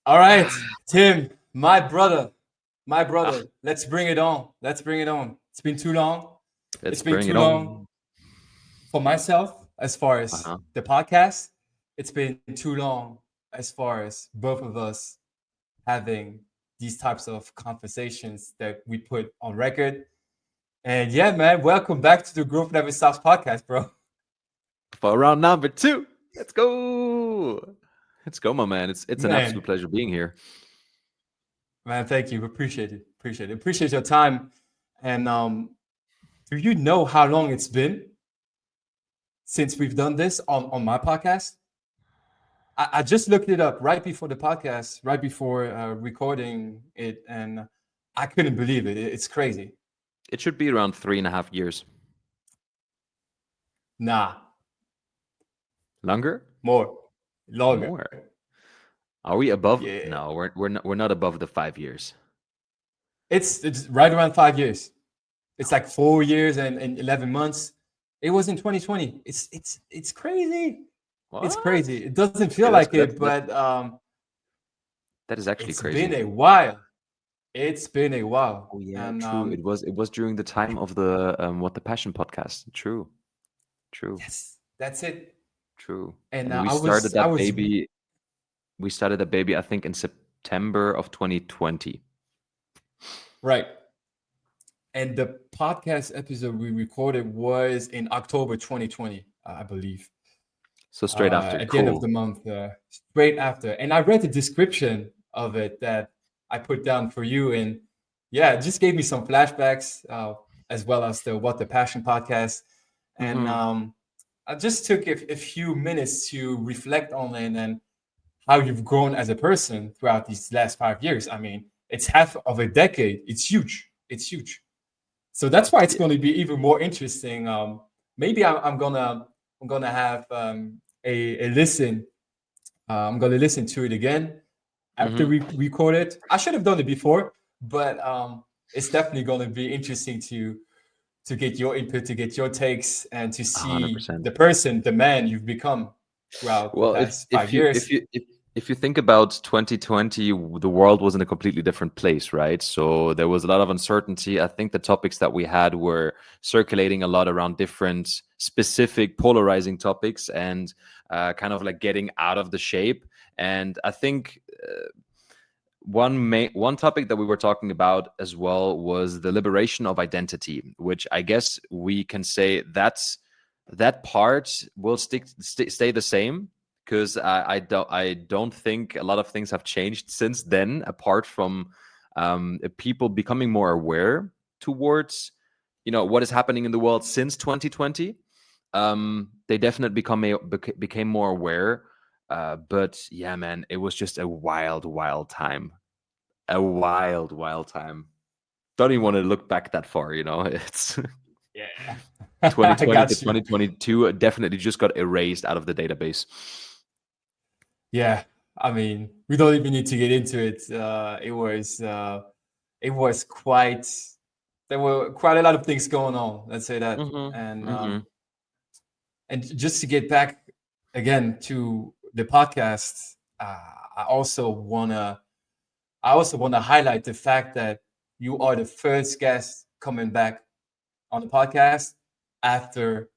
All right, Tim, my Ah, brother. Let's bring it on. Let's bring it on. It's been too long. let's It's been bring too it long on. for myself as far as Uh-huh. the podcast. It's been too long as far as both of us having these types of conversations that we put on record. And yeah, man, welcome back to the Growth Never Stops podcast, bro. For round number two. Let's go. Let's go, my man. It's an Man, absolute pleasure being here. man, thank you. Appreciate it. Appreciate it. Appreciate your time. And do you know how long it's been since we've done this on my podcast? I just looked it up right before the podcast, right before recording it, and I couldn't believe it. It's crazy. It should be around 3.5 years. Nah, Longer? more, longer. More. Are we above? Yeah, No, we're not above the 5 years. it's right around 5 years. It's like 4 years and 11 months. It was in 2020. It's crazy. It's What? crazy. It doesn't feel Okay, like it, but that is actually it's crazy. been a while. It's been a while, Oh yeah, and true. It was during the time of the What the Passion podcast. True. True. yes, that's it. True. And And we I was started I that was baby we started that baby, I think, in September of 2020. right. And the podcast episode we recorded was in October 2020, I believe, So straight after. at the end of Cool. the month, straight after. And I read the description of it that I put down for you, and yeah, it just gave me some flashbacks, as well as the What the Passion podcast. And Hmm. I just took a few minutes to reflect on it and how you've grown as a person throughout these last 5 years. I mean, it's half of a decade. It's huge. It's huge. So that's why it's Yeah. going to be even more interesting. Maybe I'm gonna have a listen. I'm gonna listen to it again after Hmm. we record it. I should have done it before, but it's definitely going to be interesting to get your input, to get your takes, and to see 100%. the person, the man you've become throughout the Well, if past five if you years. if you if if you think about 2020, the world was in a completely different place, right? So there was a lot of uncertainty. I think the topics that we had were circulating a lot around different specific polarizing topics and kind of like getting out of the shape. And I think one topic that we were talking about as well was the liberation of identity, which I guess we can say that part will stay the same, because I don't think a lot of things have changed since then, apart from people becoming more aware towards what is happening in the world since 2020. They definitely became more aware. But yeah, man, it was just a wild time. A wild time. Don't even want to look back that far, It's Yeah, I 2020 to got you. 2022 definitely just got erased out of the database. Yeah, I mean, we don't even need to get into it. It was quite. There were quite a lot of things going on. Let's say that, Mhm, and mhm. just to get back again to the podcast, I also wanna I also wanna highlight the fact that you are the first guest coming back on the podcast after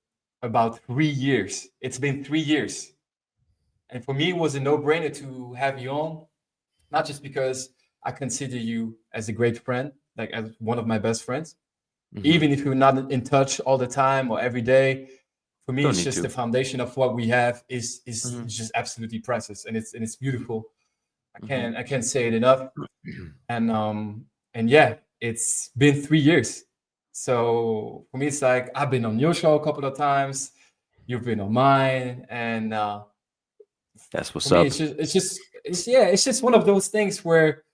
about 3 years. It's been 3 years. And for me, it was a no brainer to have you on, not just because I consider you as a great friend, like as one of my best friends, Mhm. even if we're not in touch all the time or every day. For me, Don't it's need just the to. foundation of what we have is Mhm, just absolutely priceless, and it's beautiful. I mhm. can't I can't say it enough. And yeah, it's been 3 years. So for me, it's like I've been on your show a couple of times. You've been on mine, and That's for what's me, up. it's just one of those things where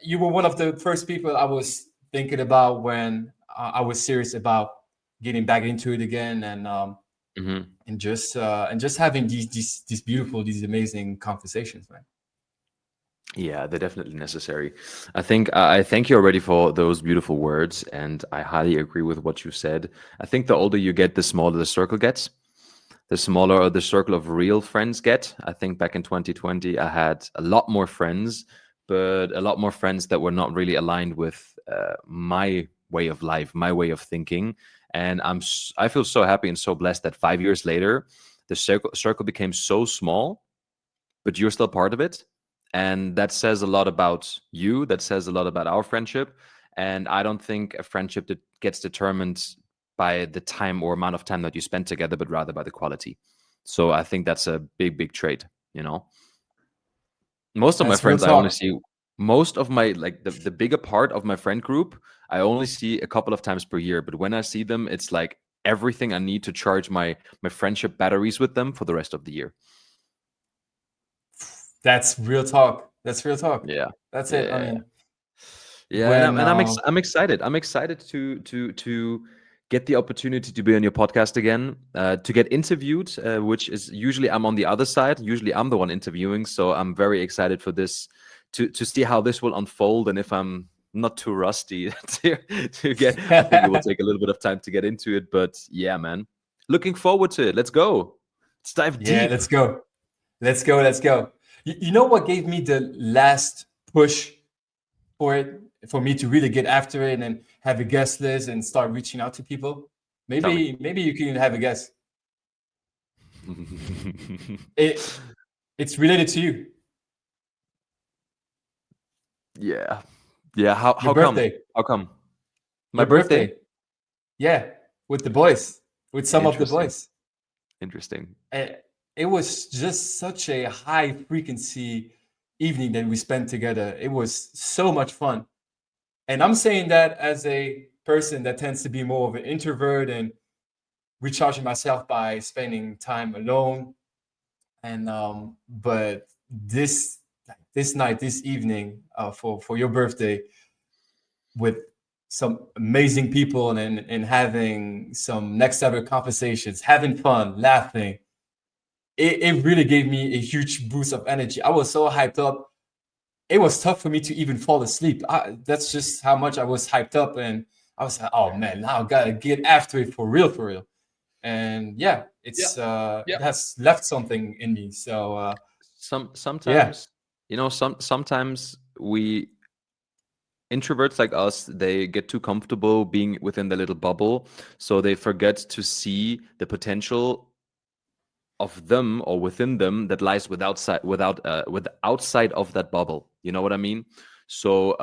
you were one of the first people I was thinking about when I was serious about getting back into it again, Mhm. and just having these beautiful, these amazing conversations, man. Yeah, they're definitely necessary. I thank you already for those beautiful words, and I highly agree with what you said. I think the older you get, the smaller the circle gets. the smaller the circle of real friends get. I think back in 2020, I had a lot more friends, but a lot more friends that were not really aligned with my way of life, my way of thinking. And I feel so happy and so blessed that 5 years later, the circle became so small, but you're still part of it. And that says a lot about you. That says a lot about our friendship. And I don't think a friendship that gets determined by the time or amount of time that you spend together, but rather by the quality. So I think that's a big, big trait, you know? Most of my That's real friends I only talk. see, most of my, like the bigger part of my friend group, I only see a couple of times per year. But when I see them, it's like everything I need to charge my friendship batteries with them for the rest of the year. That's real talk. That's real talk. Yeah. That's it. I Yeah. mean, Yeah, and when I'm excited. I'm excited to get the opportunity to be on your podcast again, to get interviewed, which is usually I'm on the other side. Usually I'm the one interviewing, so I'm very excited for this to see how this will unfold and if I'm not too rusty to get. I think it will take a little bit of time to get into it, but yeah, man, looking forward to it. Let's go. Let's dive yeah, deep. let's go. Let's go. Let's go. You know what gave me the last push for it, for me to really get after it and have a guest list and start reaching out to people? Tell me. Maybe you can have a guess. It it's related to you. Yeah, yeah. Your How come? birthday. How come? My Your birthday? birthday. Yeah, with the boys, with some of the Interesting. boys. Interesting. Eh, It was just such a high frequency evening that we spent together. It was so much fun. And I'm saying that as a person that tends to be more of an introvert and recharging myself by spending time alone. And but this night, this evening, for your birthday, with some amazing people and having some next level conversations, having fun, laughing, it really gave me a huge boost of energy. I was so hyped up. It was tough for me to even fall asleep. That's just how much I was hyped up, and I was like, "Oh man, now I gotta get after it for real, for real." And yeah, Yeah. it Yeah. has left something in me. So yeah, Sometimes, sometimes we introverts like us, they get too comfortable being within the little bubble, so they forget to see the potential of them or within them that lies with outside of that bubble. You know what I mean? So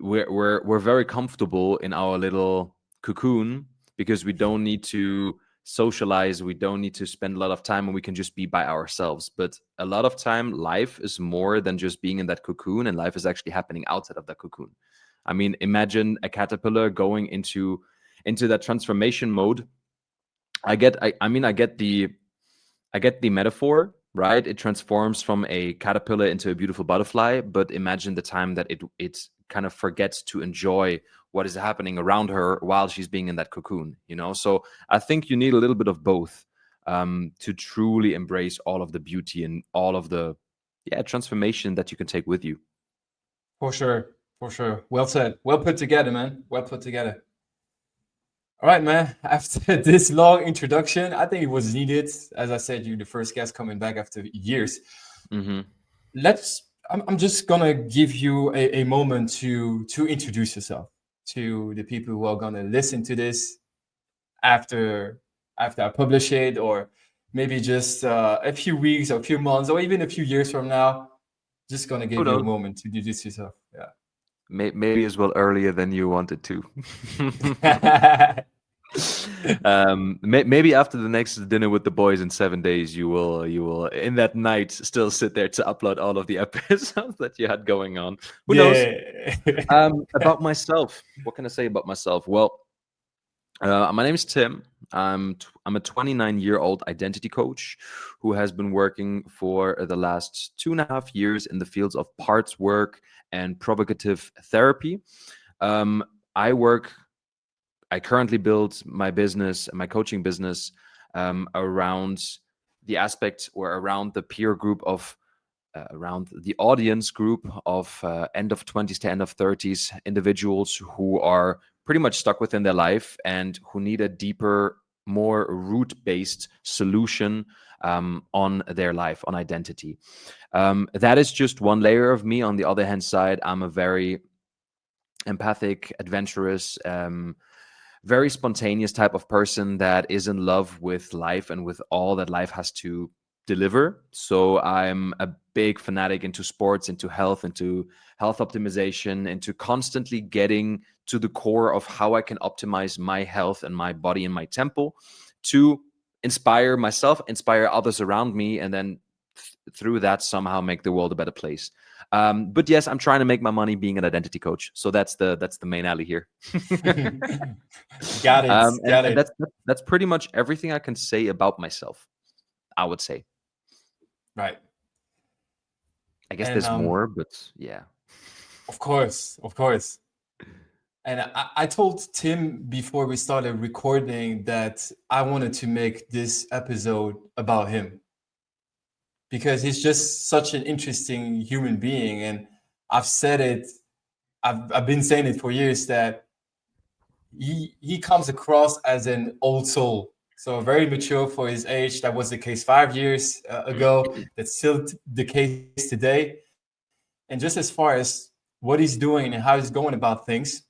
we're very comfortable in our little cocoon because we don't need to socialize, we don't need to spend a lot of time, and we can just be by ourselves. But a lot of time life is more than just being in that cocoon, and life is actually happening outside of that cocoon. I mean, imagine a caterpillar going into that transformation mode. I get the metaphor, right? It transforms from a caterpillar into a beautiful butterfly, but imagine the time that it kind of forgets to enjoy what is happening around her while she's being in that cocoon, you know? So I think you need a little bit of both to truly embrace all of the beauty and all of the transformation that you can take with you. for sure, for sure. Well said. Well put together, man. Well put together. All right, man. After this long introduction, I think it was needed. As I said, you're the first guest coming back after years. Hmm. I'm just gonna give you a moment to introduce yourself to the people who are gonna listen to this after I publish it, or maybe just a few weeks or a few months or even a few years from now. Just gonna Who give you a knows? moment to introduce yourself. Maybe as well earlier than you wanted to. Yeah. Maybe after the next dinner with the boys in 7 days, you will in that night still sit there to upload all of the episodes that you had going on. Who knows? Yeah. About myself, what can I say about myself? Well, my name is Tim. I'm a 29-year-old identity coach who has been working for the last 2.5 years in the fields of parts work and provocative therapy. Um, I work I currently build my business, my coaching business, around the aspect or around the peer group of, around the audience group of end of 20s to end of 30s individuals who are pretty much stuck within their life and who need a deeper, more root-based solution on their life, on identity. That is just one layer of me. On the other hand side, I'm a very empathic, adventurous, very spontaneous type of person that is in love with life and with all that life has to deliver. So I'm a big fanatic into sports, into health optimization, into constantly getting to the core of how I can optimize my health and my body and my tempo to inspire myself, inspire others around me, and then through that somehow make the world a better place. But yes, I'm trying to make my money being an identity coach. So that's the main alley here. Got it. And Got it. that's pretty much everything I can say about myself, I would say. Right. I guess And there's more, but yeah. of course, of course. And I told Tim before we started recording that I wanted to make this episode about him because he's just such an interesting human being. And I've said it, I've been saying it for years that he comes across as an old soul. So very mature for his age. That was the case 5 years ago. That's still the case today. And just as far as what he's doing and how he's going about things,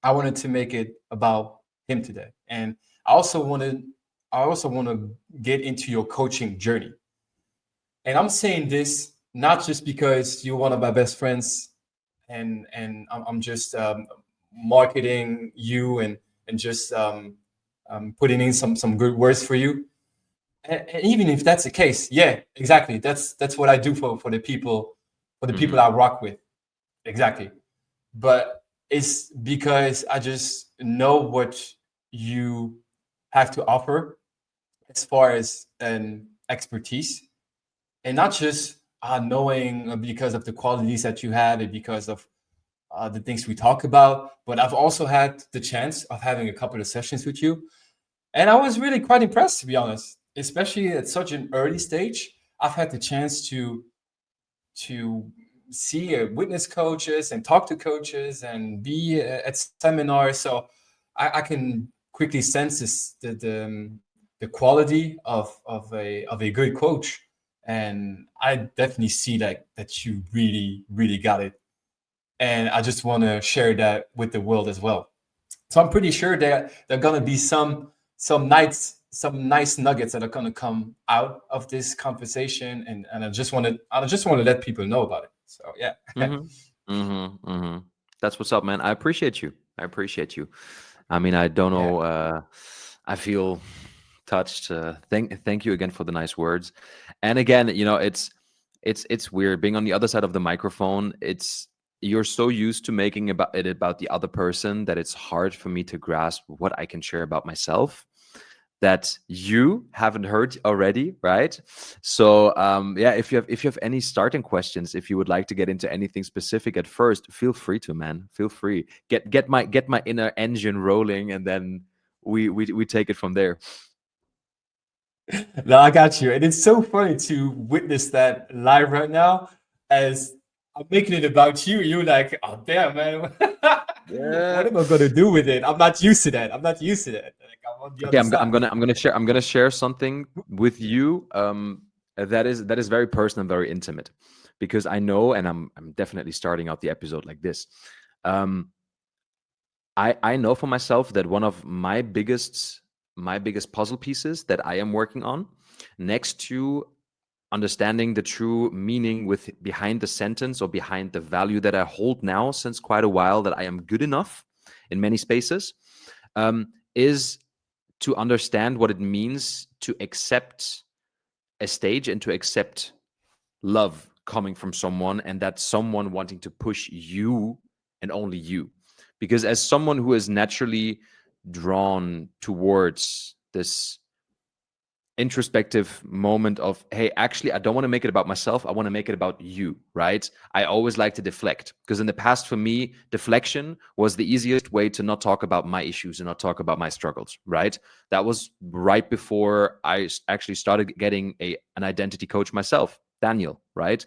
I wanted to make it about him today. And I also want to get into your coaching journey. And I'm saying this not just because you're one of my best friends and I'm just marketing you and just putting in some good words for you. And even if that's the case, yeah, exactly. That's what I do for the people I rock with. Exactly. But it's because I just know what you have to offer as far as an expertise, and not just knowing because of the qualities that you have and because of the things we talk about, but I've also had the chance of having a couple of sessions with you, and I was really quite impressed, to be honest, especially at such an early stage. I've had the chance to see witness coaches and talk to coaches and be at seminars, so I can quickly sense the quality of a good coach, and I definitely see that you really got it, and I just want to share that with the world as well. So I'm pretty sure that there are gonna be some nice nuggets that are gonna come out of this conversation, and I just want to let people know about it. So yeah. Mm-hmm. Mm-hmm. Mm-hmm. That's what's up, man. I appreciate you. I appreciate you. I mean, I don't Yeah. know. I feel touched. Thank you again for the nice words. And again, it's weird being on the other side of the microphone. You're so used to making about the other person that it's hard for me to grasp what I can share about myself that you haven't heard already, right? So yeah, if you have any starting questions, if you would like to get into anything specific at first, feel free to, man. Feel free. Get my inner engine rolling, and then we take it from there. No, I got you. And it's so funny to witness that live right now as I'm making it about you. You're like, oh, damn, man. What Yeah. am I going to do with it? I'm not used to that. I'm not used to that. Like, I'm on the Okay, other I'm side. gonna share something with you that is very personal and very intimate, because I know, and I'm definitely starting out the episode like this. Um, I know for myself that one of my biggest puzzle pieces that I am working on, next to understanding the true meaning with behind the sentence or behind the value that I hold now since quite a while, that I am good enough in many spaces, is to understand what it means to accept a stage and to accept love coming from someone, and that someone wanting to push you and only you. Because as someone who is naturally drawn towards this introspective moment of, hey, actually I don't want to make it about myself, I want to make it about you, right? I always like to deflect, because in the past for me, deflection was the easiest way to not talk about my issues and not talk about my struggles, right? That was right before I actually started getting an identity coach myself, Daniel, right?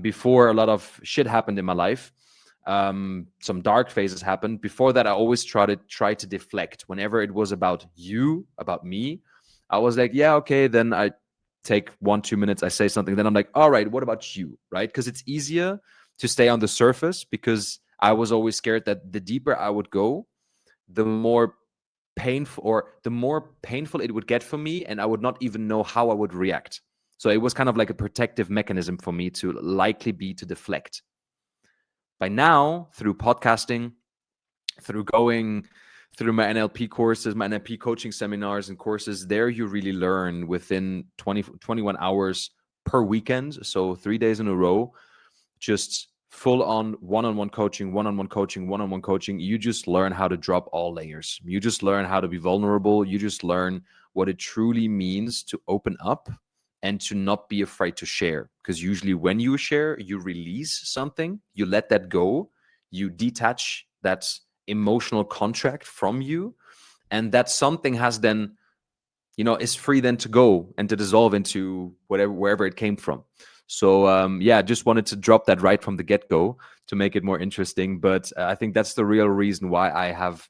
Before a lot of shit happened in my life, some dark phases happened. Before that, I always try to deflect. Whenever it was about you, about me, I was like, yeah, okay, then I take 1-2 minutes, I say something, then I'm like, all right, what about you, right? Because it's easier to stay on the surface, because I was always scared that the deeper I would go, the more painful it would get for me, and I would not even know how I would react. So it was kind of like a protective mechanism for me to likely be to deflect. By now, through podcasting, through going through my NLP courses, my NLP coaching seminars and courses, there you really learn within 21 hours per weekend. So 3 days in a row, just full on one-on-one coaching, one-on-one coaching, one-on-one coaching. You just learn how to drop all layers. You just learn how to be vulnerable. You just learn what it truly means to open up and to not be afraid to share. Because usually when you share, you release something, you let that go, you detach that emotional contract from you, and that something has then, is free then to go and to dissolve into wherever it came from. So yeah, just wanted to drop that right from the get-go to make it more interesting. But I think that's the real reason why I have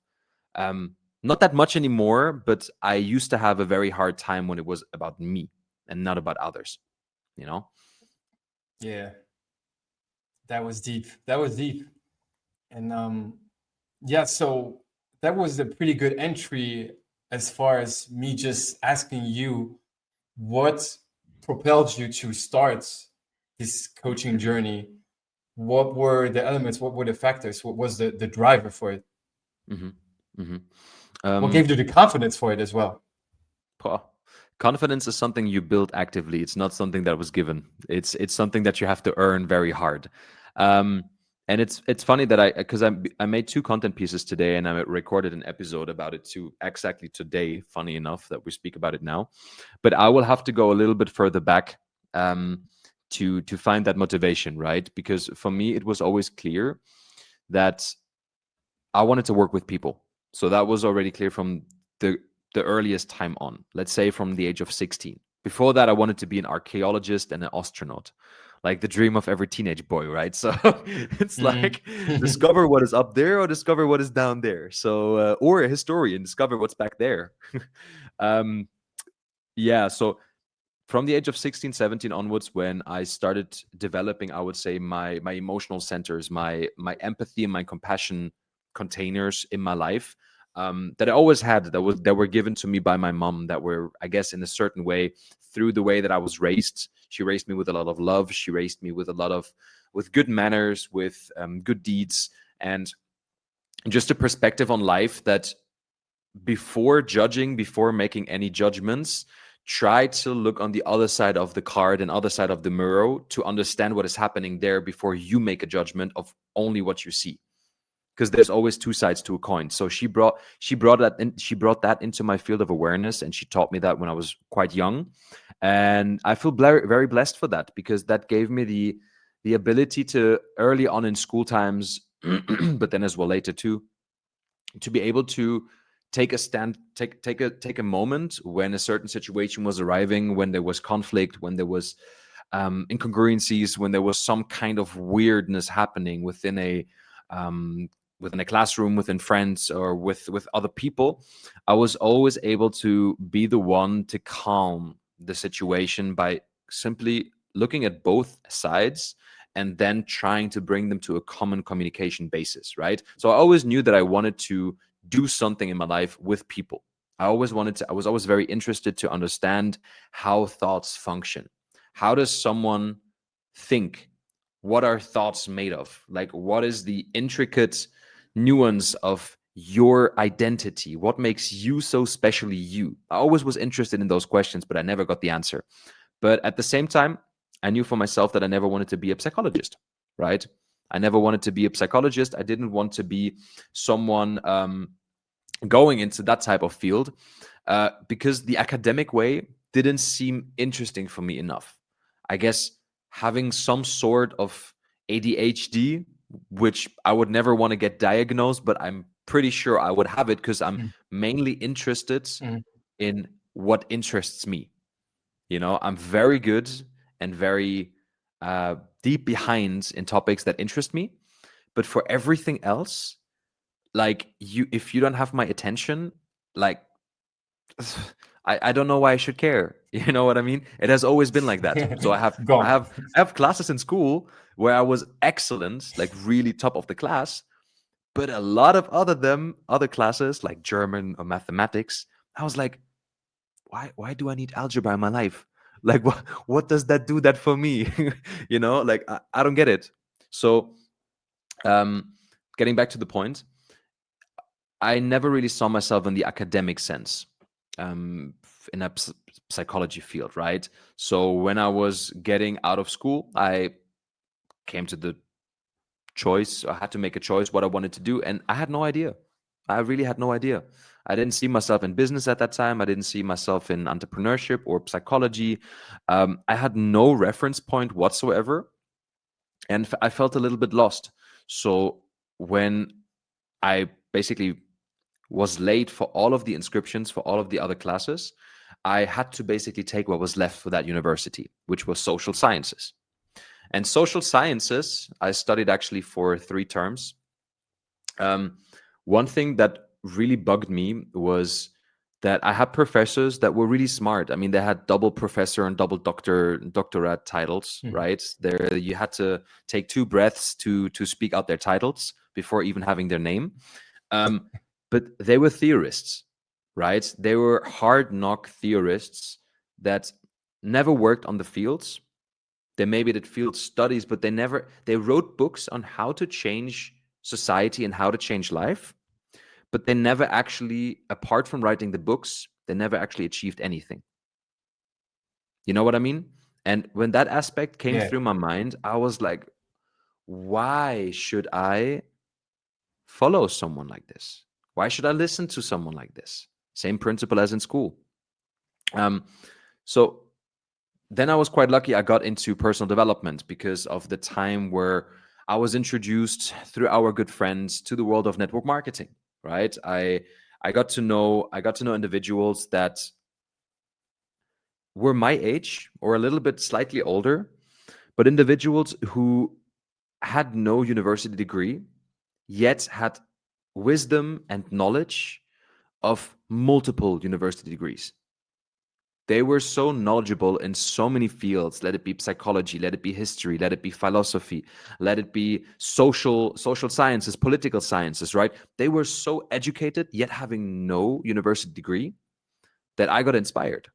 not that much anymore, but I used to have a very hard time when it was about me and not about others, you know? Yeah, that was deep. That was deep. And yeah, so that was a pretty good entry as far as me just asking you what propelled you to start this coaching journey. What were the elements? What were the factors? What was the driver for it? Hmm. Hmm. What gave you the confidence for it as well? Confidence is something you build actively. It's not something that was given. It's something that you have to earn very hard. Um, and it's funny that I made 2 content pieces today, and I recorded an episode about it too exactly today. Funny enough that we speak about it now, but I will have to go a little bit further back to find that motivation, right? Because for me, it was always clear that I wanted to work with people. So that was already clear from the the earliest time on. Let's say from the age of 16. Before that, I wanted to be an archaeologist and an astronaut, like the dream of every teenage boy, right? So it's like Mm. discover what is up there or discover what is down there. So or a historian, discover what's back there. um, yeah. So from the age of 16, 17 onwards, when I started developing, I would say my emotional centers, my empathy and my compassion containers in my life, that I always had, that were given to me by my mom, that were, I guess, in a certain way, through the way that I was raised. She raised me with a lot of love. She raised me with with good manners, with good deeds, and just a perspective on life that before judging, before making any judgments, try to look on the other side of the card and other side of the mirror to understand what is happening there before you make a judgment of only what you see. Because there's always 2 sides to a coin. So she brought that into my field of awareness, and she taught me that when I was quite young, and I feel very blessed for that, because that gave me the ability to early on in school times, but then as well later too, to be able to take a stand, take a moment when a certain situation was arriving, when there was conflict, when there was incongruencies, when there was some kind of weirdness happening um, within a classroom, within friends, or with other people. I was always able to be the one to calm the situation by simply looking at both sides and then trying to bring them to a common communication basis, right? So I always knew that I wanted to do something in my life with people. I was always very interested to understand how thoughts function. How does someone think? What are thoughts made of? Like, what is the intricate nuance of your identity? What makes you so specially you? I always was interested in those questions, but I never got the answer. But at the same time, I knew for myself that I never wanted to be a psychologist, right? I never wanted to be a psychologist. I didn't want to be someone going into that type of field because the academic way didn't seem interesting for me enough. I guess having some sort of ADHD, which I would never want to get diagnosed, but I'm pretty sure I would have it because I'm Mm. mainly interested Mm. in what interests me. I'm very good and very deep behind in topics that interest me, But for everything else, like if you don't have my attention, like I don't know why I should care. You know what I mean? It has always been like that. So Gone. I have classes in school where I was excellent, like really top of the class, but a lot of other classes like German or mathematics, I was like, why do I need algebra in my life? Like what does that do that for me? Like I don't get it. So um getting back to the point, I never really saw myself in the academic sense, in a psychology field, right? So when I was getting out of school, I came to the choice. I had to make a choice what I wanted to do, and I had no idea. I really had no idea. I didn't see myself in business at that time. I didn't see myself in entrepreneurship or psychology. I had no reference point whatsoever, and I felt a little bit lost. So when I basically was late for all of the inscriptions for all of the other classes, I had to basically take what was left for that university, which was social sciences. And social sciences, I studied actually for 3 terms. One thing that really bugged me was that I had professors that were really smart. I mean, they had double professor and double doctorate titles, Mhm. right? There, you had to take 2 breaths to speak out their titles before even having their name. But they were theorists, right? They were hard knock theorists that never worked on the fields. They maybe did field studies, but they wrote books on how to change society and how to change life. But they never actually, apart from writing the books, they never actually achieved anything. You know what I mean? And when that aspect came Yeah. through my mind, I was like, why should I follow someone like this? Why should I listen to someone like this? Same principle as in school. Um, so then I was quite lucky. I got into personal development because of the time where I was introduced through our good friends to the world of network marketing. Right? I got to know individuals that were my age or a little bit slightly older, but individuals who had no university degree yet had wisdom and knowledge of multiple university degrees. They were so knowledgeable in so many fields. Let it be psychology, let it be history, let it be philosophy, let it be social sciences, political sciences, right? They were so educated yet having no university degree that I got inspired.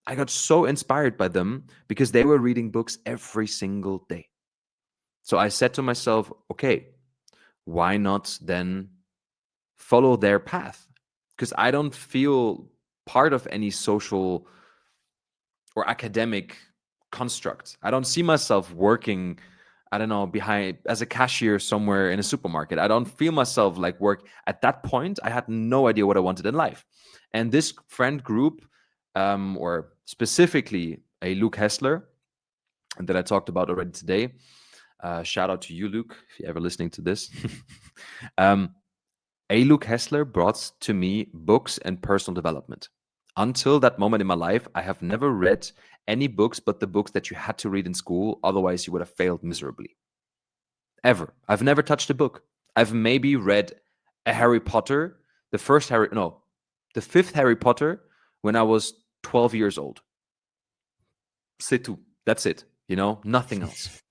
I got so inspired by them because they were reading books every single day. So I said to myself, okay, why not then follow their path? Because I don't feel part of any social or academic construct. I don't see myself working, I don't know, behind as a cashier somewhere in a supermarket. I don't feel myself like work. At that point, I had no idea what I wanted in life. And this friend group, or specifically a Luke Hessler, that I talked about already today. Shout out to you, Luke, if you're ever listening to this. um, A. Luke Hessler brought to me books and personal development. Until that moment in my life, I have never read any books but the books that you had to read in school. Otherwise, you would have failed miserably. Ever. I've never touched a book. I've maybe read a Harry Potter, the fifth Harry Potter when I was 12 years old. C'est tout. That's it. Nothing else.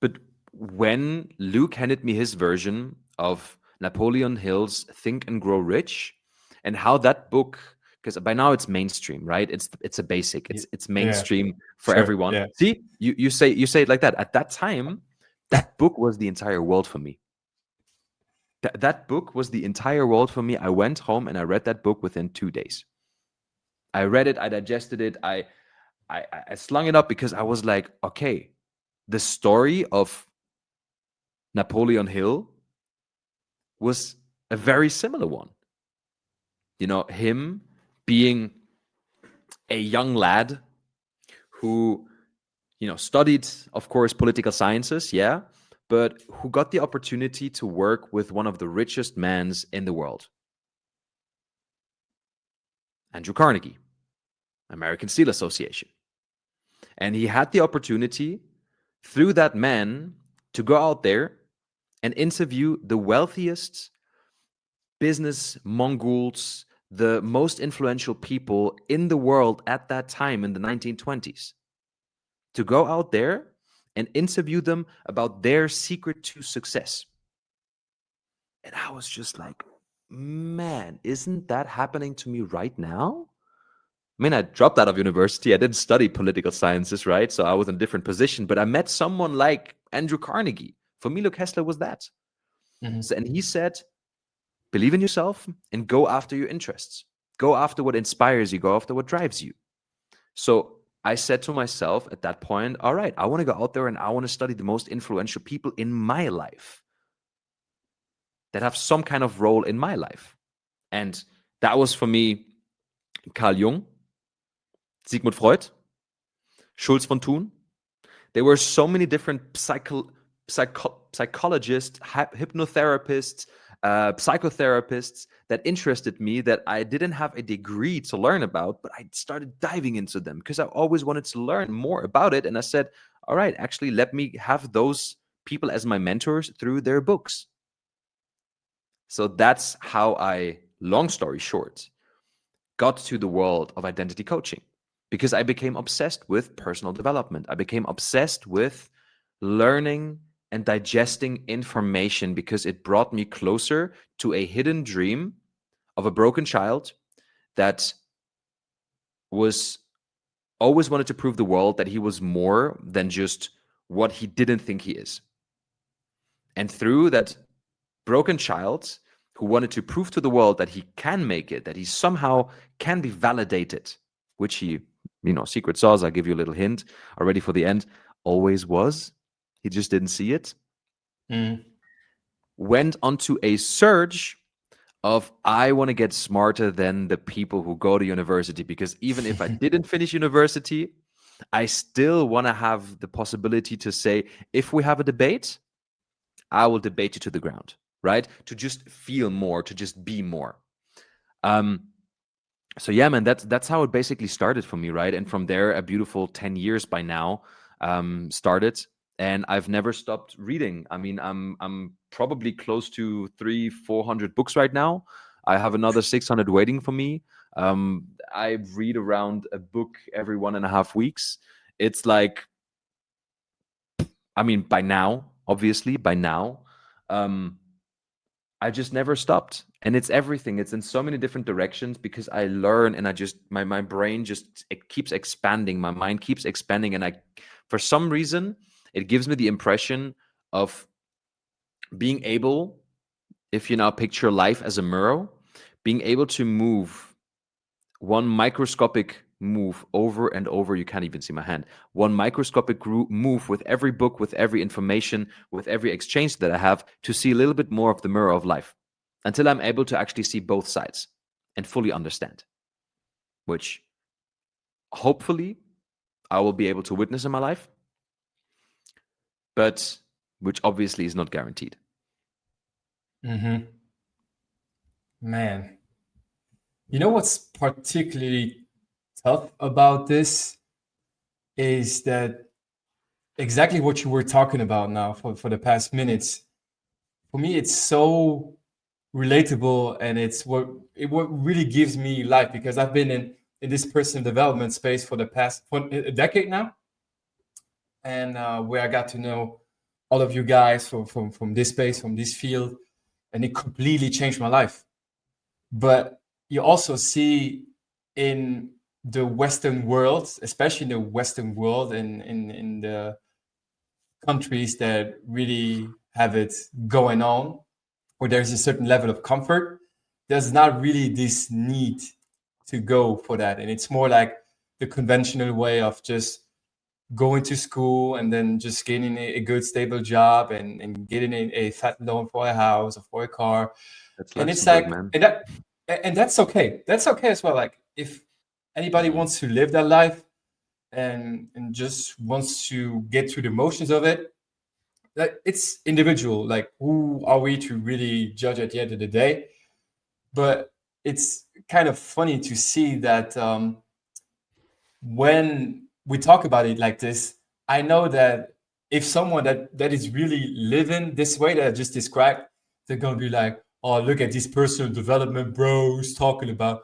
But when Luke handed me his version of Napoleon Hill's Think and Grow Rich, and how that book, because by now it's mainstream, right? It's a basic. It's Yeah. mainstream for Sure. everyone. Yeah. See, you say it like that. At that time, that book was the entire world for me. That book was the entire world for me. I went home and I read that book within 2 days. I read it, I digested it, I slung it up because I was like, okay, the story of Napoleon Hill was a very similar one. Him being a young lad who, studied, of course, political sciences, yeah, but who got the opportunity to work with one of the richest men in the world, Andrew Carnegie, American Steel Association. And he had the opportunity through that man to go out there and interview the wealthiest business mongols, the most influential people in the world at that time in the 1920s, to go out there and interview them about their secret to success. And I was just like, man, isn't that happening to me right now? I mean, I dropped out of university. I didn't study political sciences, right? So I was in a different position, but I met someone like Andrew Carnegie. For me, Luke Hessler was that. Mhm. So, and he said, believe in yourself and go after your interests. Go after what inspires you, go after what drives you. So I said to myself at that point, all right, I want to go out there and I want to study the most influential people in my life that have some kind of role in my life. And that was for me Carl Jung, Sigmund Freud, Schulz von Thun. There were so many different psychologists, hypnotherapists, psychotherapists that interested me that I didn't have a degree to learn about, but I started diving into them because I always wanted to learn more about it. And I said, all right, actually, let me have those people as my mentors through their books. So that's how I, long story short, got to the world of identity coaching, because I became obsessed with personal development. I became obsessed with learning and digesting information because it brought me closer to a hidden dream of a broken child that was always wanted to prove the world that he was more than just what he didn't think he is. And through that broken child who wanted to prove to the world that he can make it, that he somehow can be validated, which he, secret sauce, I'll give you a little hint already for the end, always was. He just didn't see it. Mm. Went onto a surge of, I want to get smarter than the people who go to university, because even if I didn't finish university, I still want to have the possibility to say, if we have a debate, I will debate you to the ground, right? To just feel more, to just be more. So yeah, man, that's how it basically started for me, right? And from there, a beautiful 10 years by now started, and I've never stopped reading. I mean, I'm probably close to 300-400 books right now. I have another 600 waiting for me. I read around a book every 1.5 weeks. It's like, I mean, by now, obviously, by now, I just never stopped. And it's everything. It's in so many different directions because I learn, and I just, my brain just, it keeps expanding. My mind keeps expanding. And for some reason, it gives me the impression of being able, if you now picture life as a mirror, being able to move one microscopic move over and over. You can't even see my hand. One microscopic move with every book, with every information, with every exchange that I have, to see a little bit more of the mirror of life, until I'm able to actually see both sides and fully understand, which hopefully I will be able to witness in my life, but which obviously is not guaranteed. Mm-hmm. Man, you know what's particularly tough about this is that exactly what you were talking about now for the past minutes. For me, it's so relatable, and it's what really gives me life, because I've been in this personal development space for a decade now, and where I got to know all of you guys from this space, from this field, and it completely changed my life. But you also see in the Western world, especially in the Western world, in the countries that really have it going on, where there's a certain level of comfort, there's not really this need to go for that. And it's more like the conventional way of just going to school and then just getting a good stable job, and getting a fat loan for a house or for a car. That's And it's Luxembourg, like, man. and that's okay. That's okay as well. Like, if anybody wants to live that life, and just wants to get through the motions of it, like, it's individual. Like, who are we to really judge at the end of the day? But it's kind of funny to see that when we talk about it like this, I know that if someone that is really living this way that I just described, they're gonna be like, oh, look at these personal development bros talking about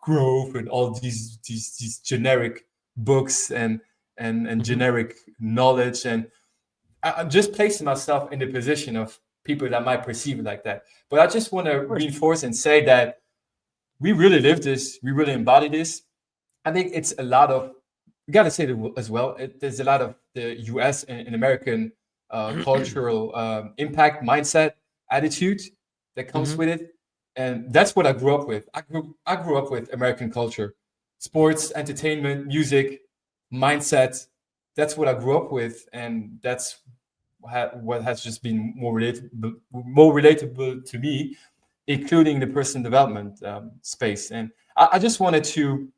growth and all these generic books and Hmm. generic knowledge. And I'm just placing myself in the position of people that might perceive it like that. But I just want to Of course. reinforce and say that we really live this, we really embody this. I think it's a lot of, we got to say that as well. There's a lot of the US and American cultural impact, mindset, attitude that comes Hmm. with it. And that's what I grew up with. I grew up with American culture, sports, entertainment, music, mindset. That's what I grew up with. And that's what has just been more relatable to me, including the personal development space. And I just wanted to,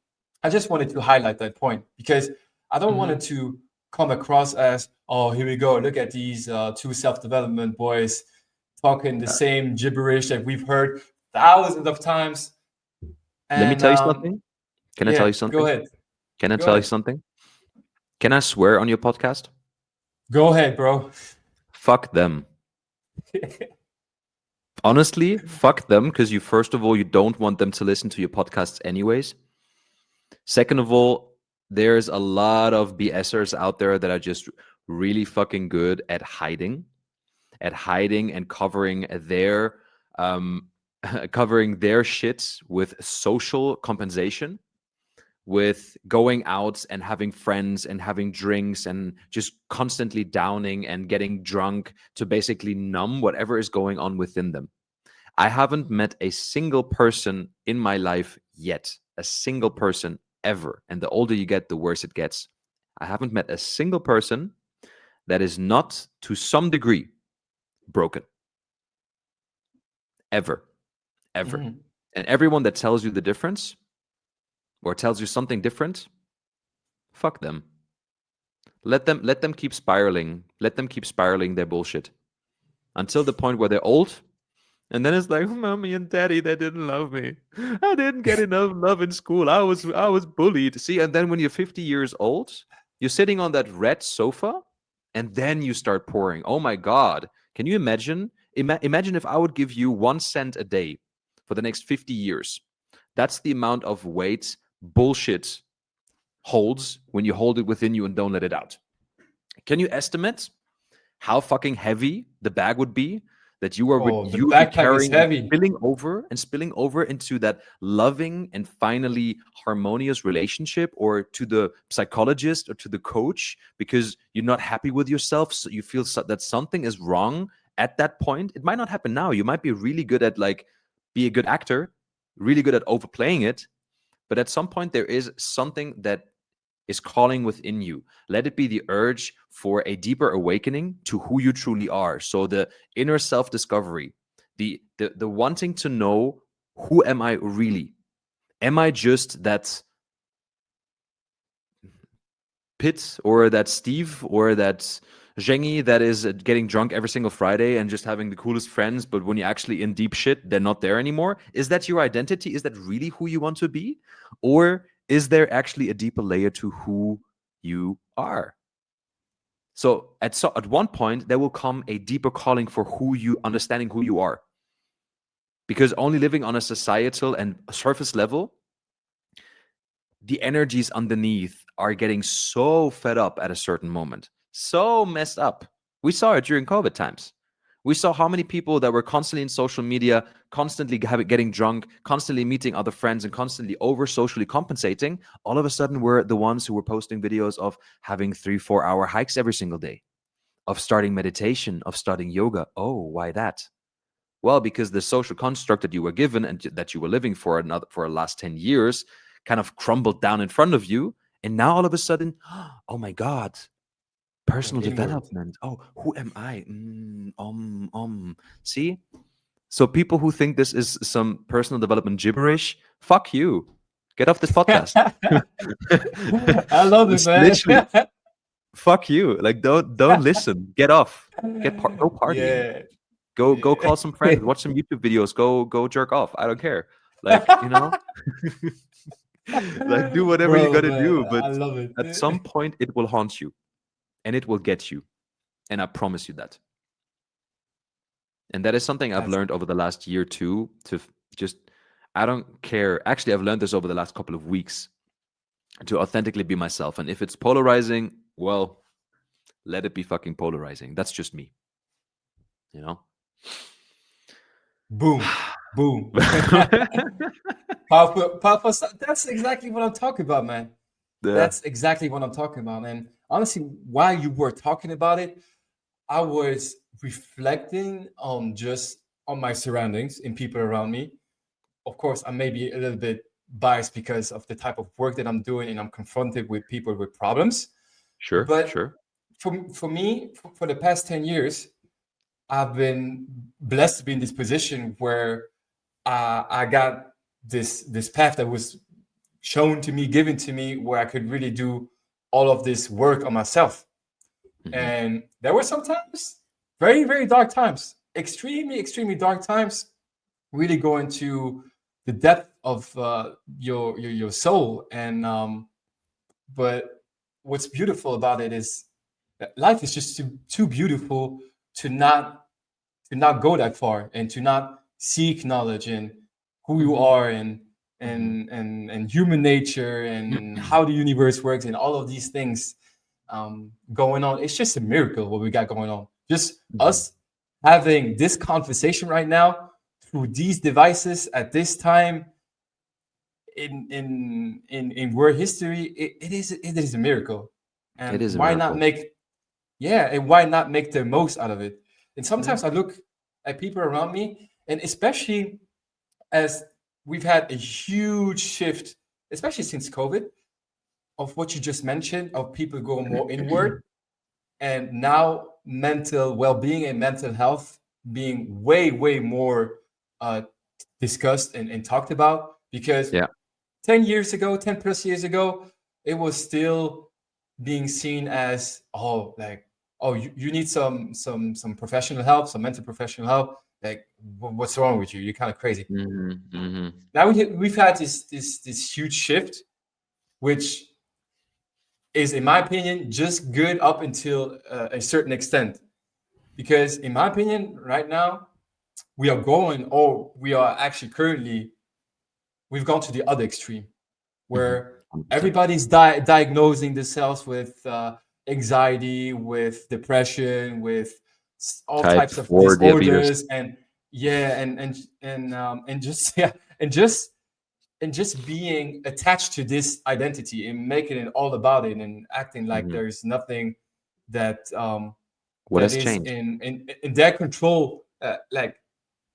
I just wanted to highlight that point because I don't want Hmm. it to come across as, oh, here we go, look at these two self-development boys talking the same gibberish that we've heard thousands of times. Let me And tell you something. Can I tell yeah, you go something? ahead, Can I go tell you ahead, something? Can I swear on your podcast? go ahead, bro. Fuck them. Honestly, fuck them, because you, first of all, you don't want them to listen to your podcasts anyways. Second of all, there's a lot of BSers out there that are just really fucking good at hiding and covering their um covering their shit with social compensation, with going out and having friends and having drinks and just constantly downing and getting drunk to basically numb whatever is going on within them. I haven't met a single person in my life yet, a single person ever. And the older you get, the worse it gets. I haven't met a single person that is not to some degree broken, ever, ever. Mhm. And everyone that tells you the difference or tells you something different, fuck them. Let them keep spiraling. Let them keep spiraling their bullshit until the point where they're old. And then it's like, mommy and daddy, they didn't love me. I didn't get enough love in school. I was bullied. See, and then when you're 50 years old, you're sitting on that red sofa, and then you start pouring. Oh my God. Can you imagine? Imagine if I would give you 1 cent a day for the next 50 years. That's the amount of weight bullshit holds when you hold it within you and don't let it out. Can you estimate how fucking heavy the bag would be that Oh, the you would be backpack is carrying and heavy. spilling over into that loving and finally harmonious relationship, or to the psychologist or to the coach, because you're not happy with yourself, so you feel that something is wrong at that point. It might not happen now. You might be really good at, like, be a good actor, really good at overplaying it, but at some point there is something that is calling within you. Let it be the urge for a deeper awakening to who you truly are. So the inner self-discovery, the wanting to know, who am I really? Am I just that Pitt or that Steve or that Zhengi that is getting drunk every single Friday and just having the coolest friends, but when you're actually in deep shit, they're not there anymore? Is that your identity? Is that really who you want to be? Or is there actually a deeper layer to who you are? So at one point there will come a deeper calling for who you understanding who you are. Because only living on a societal and surface level, the energies underneath are getting so fed up at a certain moment, so messed up. We saw it during COVID times. We saw how many people that were constantly in social media, constantly getting drunk, constantly meeting other friends, and constantly over socially compensating, all of a sudden were the ones who were posting videos of having 3-4 hour hikes every single day, of starting meditation, of starting yoga. Oh, why that? Well, because the social construct that you were given and that you were living for the last 10 years kind of crumbled down in front of you. And now all of a sudden, oh my God, Going personal inward. development. Oh, who am I? See? So people who think this is some personal development gibberish, fuck you. Get off this podcast. I love it, It's man. literally fuck you. Like, don't listen. Get off. Go partying. Yeah, Go yeah. call some friends, watch some YouTube videos, go jerk off. I don't care. Like, like, do whatever you Bro, gotta man, do, but I love at it. some point it will haunt you and it will get you. And I promise you that. And that is something I've That's learned over the last year too, to just, I don't care. Actually, I've learned this over the last couple of weeks, to authentically be myself. And if it's polarizing, well, let it be fucking polarizing. That's just me, you know? boom, boom. Powerful, powerful. That's exactly what I'm talking about, man. Yeah, That's exactly what I'm talking about. And honestly, while you were talking about it, I was reflecting on just on my surroundings and people around me. Of course, I may be a little bit biased because of the type of work that I'm doing, and I'm confronted with people with problems. sure, But sure. for me, for the past 10 years, I've been blessed to be in this position where I got this path that was shown to me, given to me, where I could really do all of this work on myself. Hmm. And there were sometimes very, very dark times, extremely, extremely dark times, really go into the depth of your soul. And but what's beautiful about it is that life is just too beautiful to not go that far and to not seek knowledge and who you are and Hmm. human nature and how the universe works and all of these things going on. It's just a miracle what we got going on. Just Hmm. us having this conversation right now through these devices at this time in world history. It is a miracle. It And is a why not miracle. make yeah, and why not make the most out of it? And Yeah. sometimes I look at people around me, and especially as we've had a huge shift, especially since COVID, of what you just mentioned, of people going more inward, and now mental well-being and mental health being way, way more uh, discussed and talked about. Because Yeah. 10 years ago, 10 plus years ago, it was still being seen as, oh, like, oh, you need some professional help, some mental professional help. Like, what's wrong with you? You're kind of crazy. Hmm. Hmm. Now we've had this huge shift, which is, in my opinion, just good up until a certain extent. Because in my opinion, right now we are going, or we are actually currently, we've gone to the other extreme Hmm. where 100%. everybody's diagnosing themselves with anxiety, with depression, with all Type types of 4 diabetes. disorders, and yeah, and just yeah, and just being attached to this identity and making it all about it and acting like Hmm. there's nothing that What that has is changed? in their control, like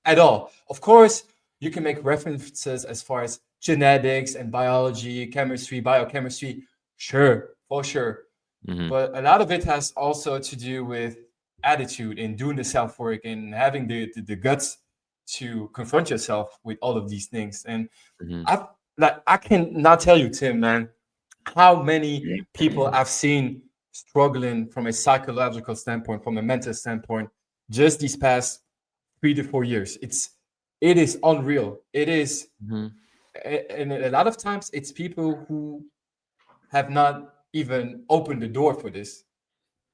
at all. Of course, you can make references as far as genetics and biology, chemistry, biochemistry, sure, for sure. Hmm. But a lot of it has also to do with attitude and doing the self work and having the guts to confront yourself with all of these things. And Hmm. I can not tell you, Tim, man, how many people I've seen struggling from a psychological standpoint, from a mental standpoint, just these past 3 to 4 years. It is unreal. It is, Hmm. and a lot of times it's people who have not even opened the door for this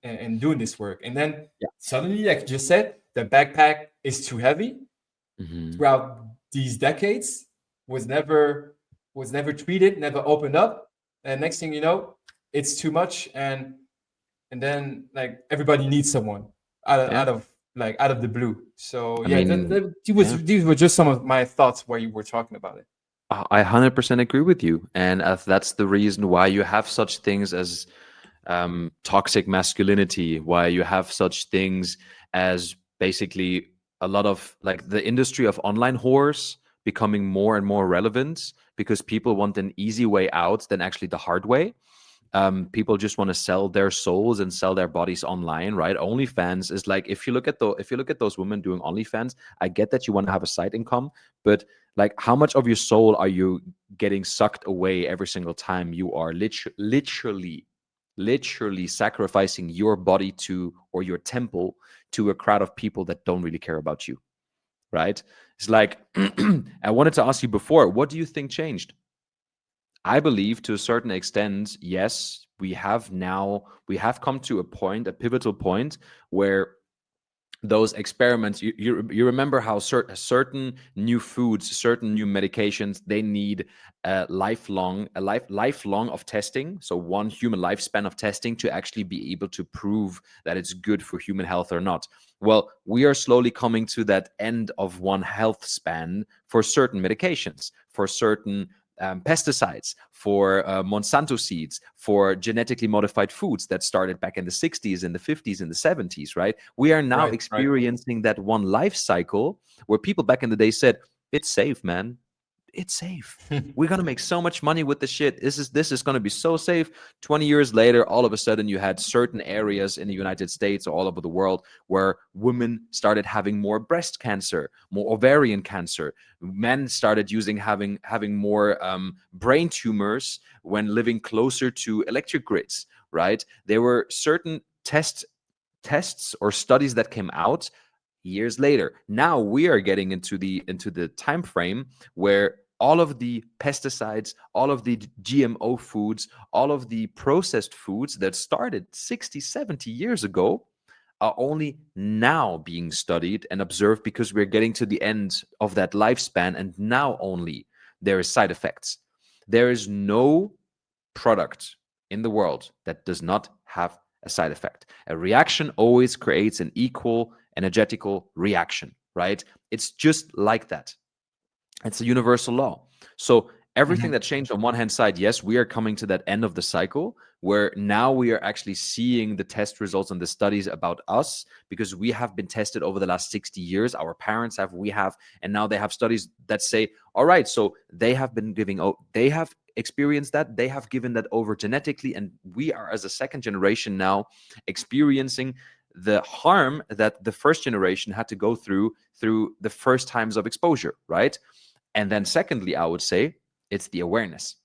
and doing this work, and then Yeah. suddenly, like you just said, the backpack is too heavy Hmm. throughout these decades, was never treated, never opened up, and next thing you know, it's too much, and then like everybody needs someone Yeah. out of the blue. So I yeah, mean, yeah. these were just some of my thoughts while you were talking about it. I 100% agree with you. And that's the reason why you have such things as toxic masculinity, why you have such things as basically a lot of like the industry of online whores becoming more and more relevant because people want an easy way out than actually the hard way. People just want to sell their souls and sell their bodies online, right? OnlyFans is like, if you look at those women doing OnlyFans, I get that you want to have a side income, but like how much of your soul are you getting sucked away every single time you are literally sacrificing your body to, or your temple to, a crowd of people that don't really care about you, right? It's like I wanted to ask you before, what do you think changed? I believe to a certain extent, yes, we have come to a pivotal point where those experiments, you remember how certain new foods, certain new medications, they need a lifelong of testing, so one human lifespan of testing to actually be able to prove that it's good for human health or not. Well, we are slowly coming to that end of one health span for certain medications, for certain pesticides, for Monsanto seeds, for genetically modified foods that started back in the 60s, in the 50s, in the 70s, right? We are now Right, right. experiencing that one life cycle where people back in the day said, it's safe, man. It's safe. We're gonna make so much money with the shit. This is gonna be so safe. 20 years later, all of a sudden you had certain areas in the United States or all over the world where women started having more breast cancer, more ovarian cancer. Men started having more brain tumors when living closer to electric grids, right? There were certain tests or studies that came out years later. Now we are getting into the time frame where all of the pesticides, all of the GMO foods, all of the processed foods that started 60, 70 years ago are only now being studied and observed because we're getting to the end of that lifespan, and now only there is side effects. There is no product in the world that does not have a side effect. A reaction always creates an equal energetical reaction, right? It's just like that. It's a universal law. So everything Mhm. that changed on one hand side, yes, we are coming to that end of the cycle where now we are actually seeing the test results and the studies about us because we have been tested over the last 60 years. Our parents have, we have, and now they have studies that say, all right, so they have been they have experienced that, they have given that over genetically, and we are as a second generation now experiencing the harm that the first generation had to go through the first times of exposure, right? And then secondly, I would say it's the awareness.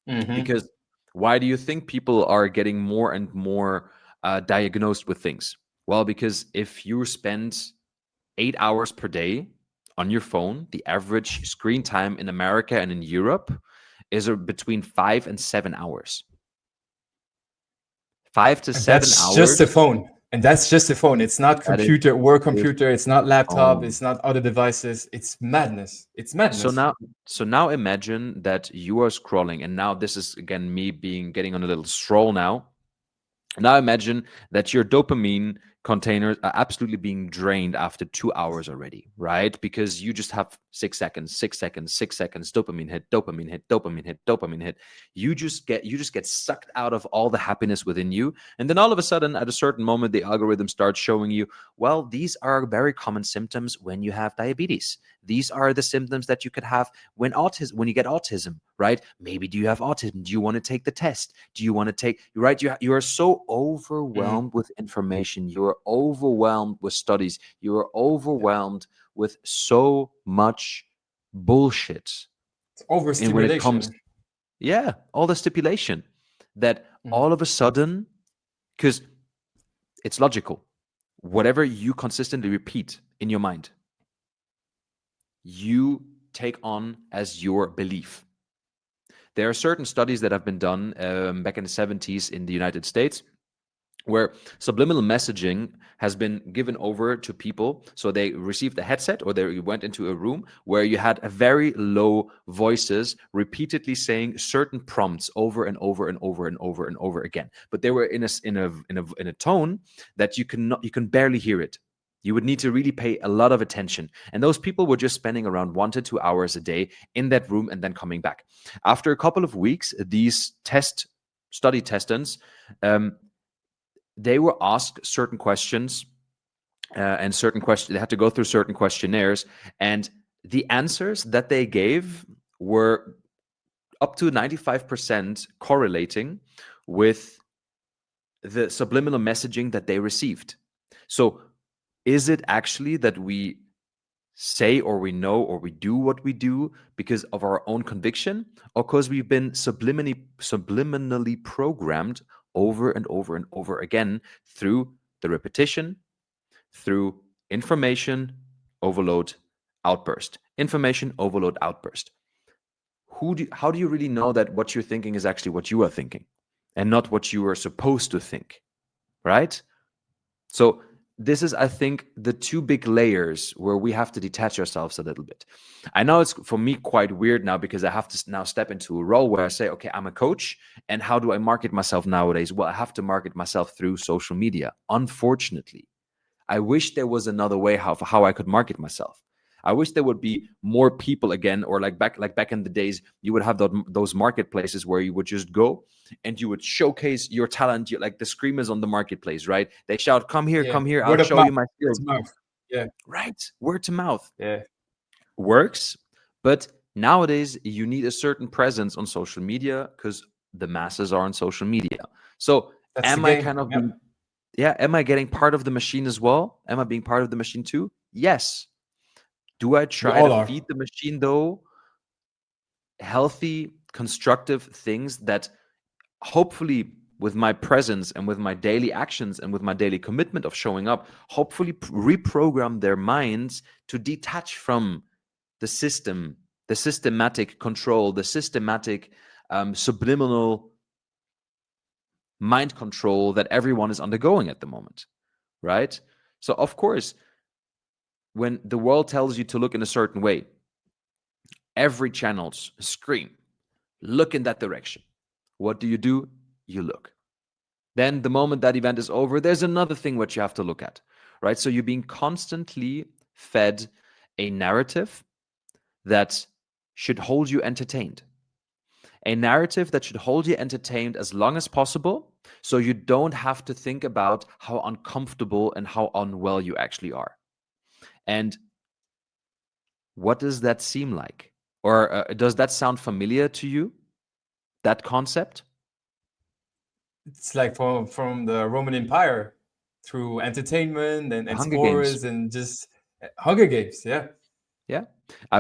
Mhm. Because why do you think people are getting more and more diagnosed with things? Well, because if you spend 8 hours per day on your phone, the average screen time in America and in Europe is between 5 and 7 hours. 5 to 7 That's just the hours. phone. And that's just the phone. It's not That is computer, work the computer. It's not laptop. phone. It's not other devices. It's madness. It's So madness. now, so now imagine that you are scrolling, and now this is again me being getting on a little stroll now. Now imagine that your dopamine containers are absolutely being drained after 2 hours already, right? Because you just have 6 seconds, 6 seconds, 6 seconds, dopamine hit, dopamine hit, dopamine hit, dopamine hit. You just get sucked out of all the happiness within you. And then all of a sudden, at a certain moment, the algorithm starts showing you, well, these are very common symptoms when you have diabetes. These are the symptoms that you could have when you get autism, right? Maybe do you have autism? Do you want to take the test? Do you want to take, right? You are so Mhm. overwhelmed with information. You are overwhelmed with studies. You are Yeah. overwhelmed with so much bullshit. It's And when it comes, overstimulation. yeah, all the stipulation that Mhm. all of a sudden, because it's logical, whatever you consistently repeat in your mind, you take on as your belief. There are certain studies that have been done back in the 70s in the United States where subliminal messaging has been given over to people. So they received a headset or they went into a room where you had a very low voices repeatedly saying certain prompts over and over and over and over and over again. But they were in a tone that you can barely hear it. You would need to really pay a lot of attention. And those people were just spending around 1 to 2 hours a day in that room and then coming back. After a couple of weeks, these study testants, um, they were asked certain questions and certain questions. They had to go through certain questionnaires, and the answers that they gave were up to 95% correlating with the subliminal messaging that they received. So, is it actually that we say or we know or we do what we do because of our own conviction, or because we've been subliminally programmed over and over and over again through the repetition, through information overload outburst, information overload outburst? How do you really know that what you're thinking is actually what you are thinking? and not what you are supposed to think, right? So this is, I think, the two big layers where we have to detach ourselves a little bit. I know it's for me quite weird now because I have to now step into a role where I say, okay, I'm a coach, and how do I market myself nowadays? Well, I have to market myself through social media, unfortunately. I wish there was another way how I could market myself. I wish there would be more people again, or like back in the days, you would have those marketplaces where you would just go and you would showcase your talent, like the screamers on the marketplace, right? They shout, Yeah. come here, I'll Word of show mouth. you my Word skills." of mouth. Yeah. Right? Word to mouth Yeah. works, but nowadays you need a certain presence on social media because the masses are on social media. So That's the am I game. kind of Yep. being, yeah, am I getting part of the machine as well? Am I being part of the machine too? Yes. Do I We try to all are. feed the machine though healthy, constructive things that hopefully with my presence and with my daily actions and with my daily commitment of showing up, hopefully reprogram their minds to detach from the system, the systematic control, the systematic subliminal mind control that everyone is undergoing at the moment, right? So, of course, when the world tells you to look in a certain way, every channel's scream, look in that direction. What do? You look. Then the moment that event is over, there's another thing which you have to look at, right? So you're being constantly fed a narrative that should hold you entertained. A narrative that should hold you entertained as long as possible so you don't have to think about how uncomfortable and how unwell you actually are. And what does that seem like? Or does that sound familiar to you, that concept? It's like from the Roman Empire through entertainment and Hunger Games. explorers and just Hunger Games. Yeah. Yeah,